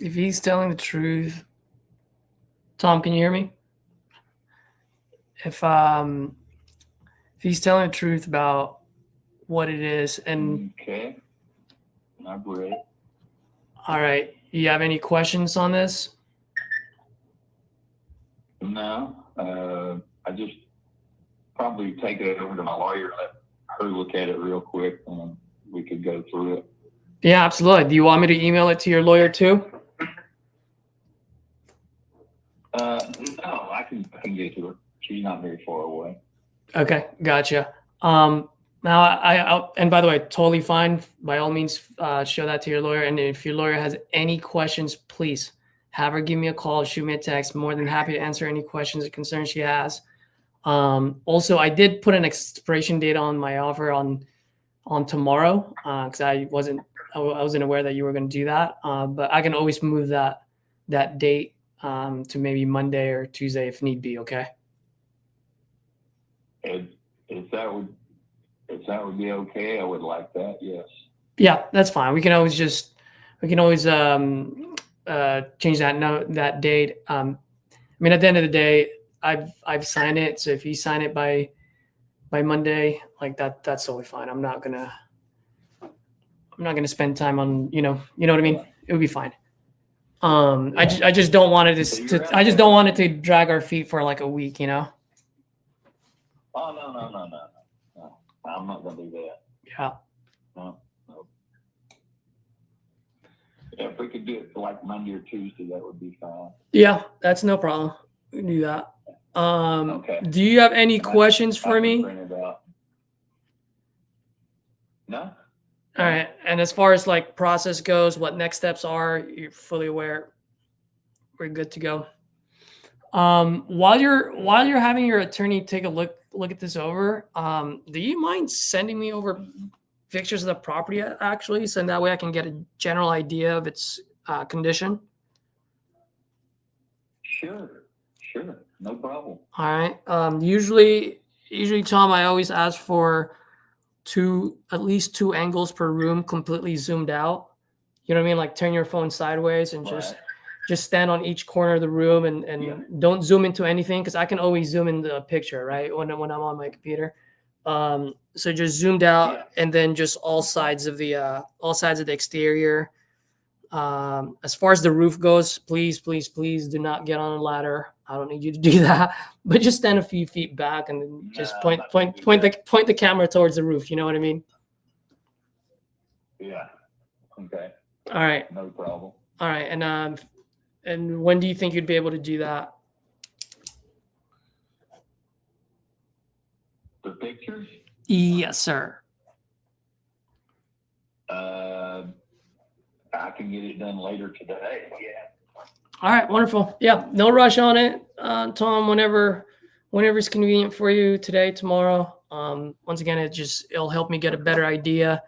If he's telling the truth, Tom, can you hear me? If he's telling the truth about what it is, and Okay. I've read. all right, you have any questions on this? No. I just probably take it over to my lawyer, let her look at it real quick, and we could go through it. Yeah, absolutely. Do you want me to email it to your lawyer too? No, I can get to her. She's not very far away. Okay, gotcha. Now I'll, and by the way, totally fine. By all means, show that to your lawyer. And if your lawyer has any questions, please have her give me a call, shoot me a text. More than happy to answer any questions or concerns she has. Also, I did put an expiration date on my offer on tomorrow because I wasn't aware that you were going to do that. But I can always move that date to maybe Monday or Tuesday if need be. Okay. If that would be okay, I would like that. Yes. Yeah, that's fine. We can always change that date. I mean, at the end of the day, I've signed it. So if you sign it by Monday, like that's totally fine. I'm not gonna spend time on you know what I mean. It would be fine. I just don't want it to drag our feet for like a week, you know. Oh no! I'm not gonna do that. Yeah. No. Yeah, if we could do it for like Monday or Tuesday, that would be fine. Yeah, that's no problem. We can do that. Okay. Do you have any questions for me? No. All right. And as far as like process goes, what next steps are, you're fully aware. We're good to go. While you're having your attorney take a look at this over, do you mind sending me over pictures of the property actually, so that way I can get a general idea of its condition? Sure, no problem. All right. Usually, Tom, I always ask for at least two angles per room, completely zoomed out. You know what I mean? Like turn your phone sideways and just stand on each corner of the room and don't zoom into anything, because I can always zoom in the picture, right? When I'm on my computer. So just zoomed out and then just all sides of the exterior. As far as the roof goes, please do not get on a ladder. I don't need you to do that, but just stand a few feet back and then just point the camera towards the roof. You know what I mean? Yeah. Okay. All right. No problem. All right. And when do you think you'd be able to do that? The pictures? Yes, sir. I can get it done later today. Yeah. All right. Wonderful. Yeah. No rush on it, Tom. Whenever it's convenient for you, today, tomorrow. Once again, it'll help me get a better idea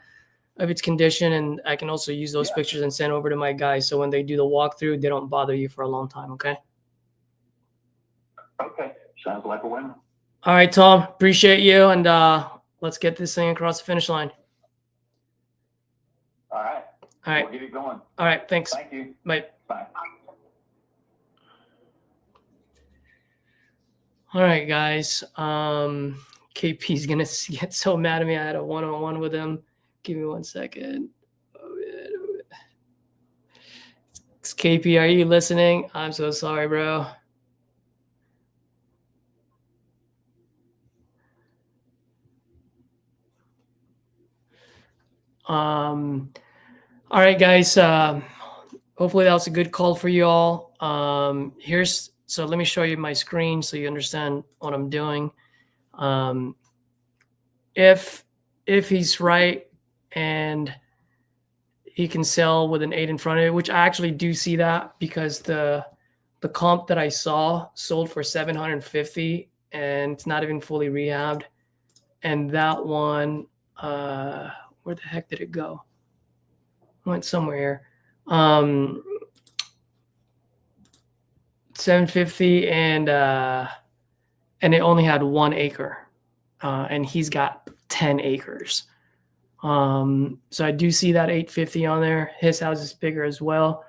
of its condition, and I can also use those pictures and send over to my guys, so when they do the walkthrough, they don't bother you for a long time. Okay. Okay. Sounds like a winner. All right, Tom. Appreciate you, and let's get this thing across the finish line. All right. All right. We'll get it going. All right. Thanks. Thank you. Bye. Bye. All right, guys. KP's gonna get so mad at me. I had a one-on-one with him. Give me 1 second. KP, are you listening? I'm so sorry, bro. All right, guys. Hopefully that was a good call for you all. So let me show you my screen so you understand what I'm doing. If he's right and he can sell with an 8 in front of it, which I actually do see that because the comp that I saw sold for 750 and it's not even fully rehabbed. And that one, where the heck did it go? Went somewhere here. 750 and it only had 1 acre, and he's got 10 acres. So I do see that 850 on there. His house is bigger as well.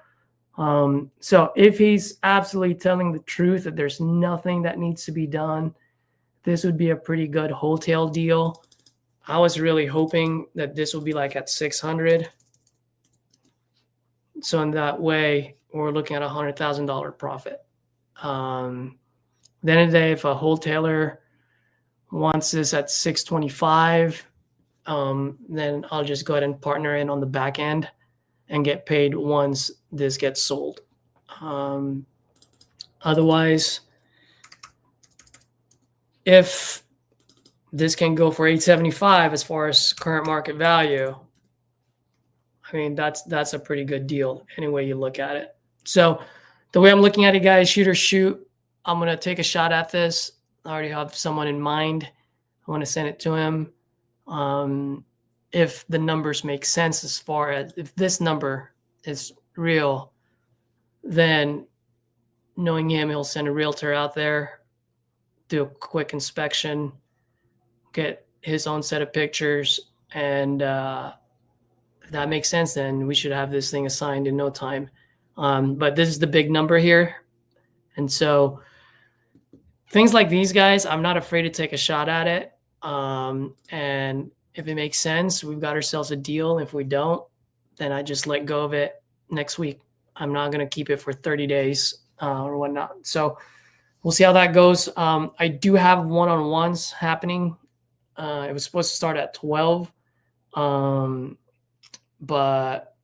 So if he's absolutely telling the truth that there's nothing that needs to be done, this would be a pretty good wholesale deal. I was really hoping that this would be like at 600. So in that way, we're looking at $100,000 profit. Then of the day, if a wholesaler wants this at 625, then I'll just go ahead and partner in on the back end and get paid once this gets sold. Otherwise, if this can go for 875 as far as current market value, I mean, that's a pretty good deal any way you look at it. So the way I'm looking at it, guys, shoot or shoot. I'm going to take a shot at this. I already have someone in mind. I want to send it to him. If the numbers make sense, as far as if this number is real, then knowing him, he'll send a realtor out there, do a quick inspection, get his own set of pictures, and if that makes sense, then we should have this thing assigned in no time. But this is the big number here. And so things like these, guys, I'm not afraid to take a shot at it. And if it makes sense, we've got ourselves a deal. If we don't, then I just let go of it next week. I'm not going to keep it for 30 days or whatnot. So we'll see how that goes. I do have one-on-ones happening. It was supposed to start at 12. But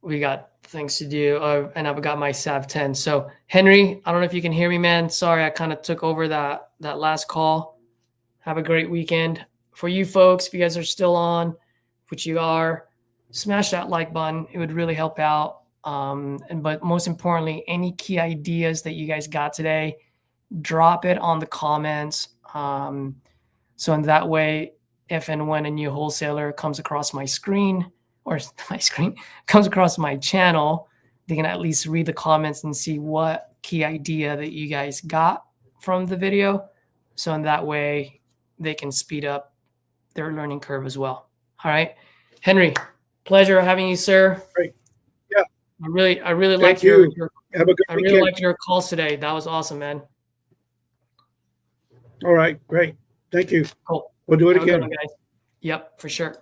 we got things to do, and I've got my Sav 10. So Henry, I don't know if you can hear me, man. Sorry, I kind of took over that last call. Have a great weekend. For you folks, if you guys are still on, which you are, smash that like button. It would really help out. But most importantly, any key ideas that you guys got today, drop it on the comments. So in that way, if and when a new wholesaler comes across my screen, or my screen comes across my channel, they can at least read the comments and see what key idea that you guys got from the video. So in that way, they can speed up their learning curve as well. All right, Henry, pleasure having you, sir. Great. Yeah. I really liked your Have a good I really weekend. liked your calls today. That was awesome, man. All right, great. Thank you. Cool. We'll do it Have a good again. one, guys. Yep, for sure.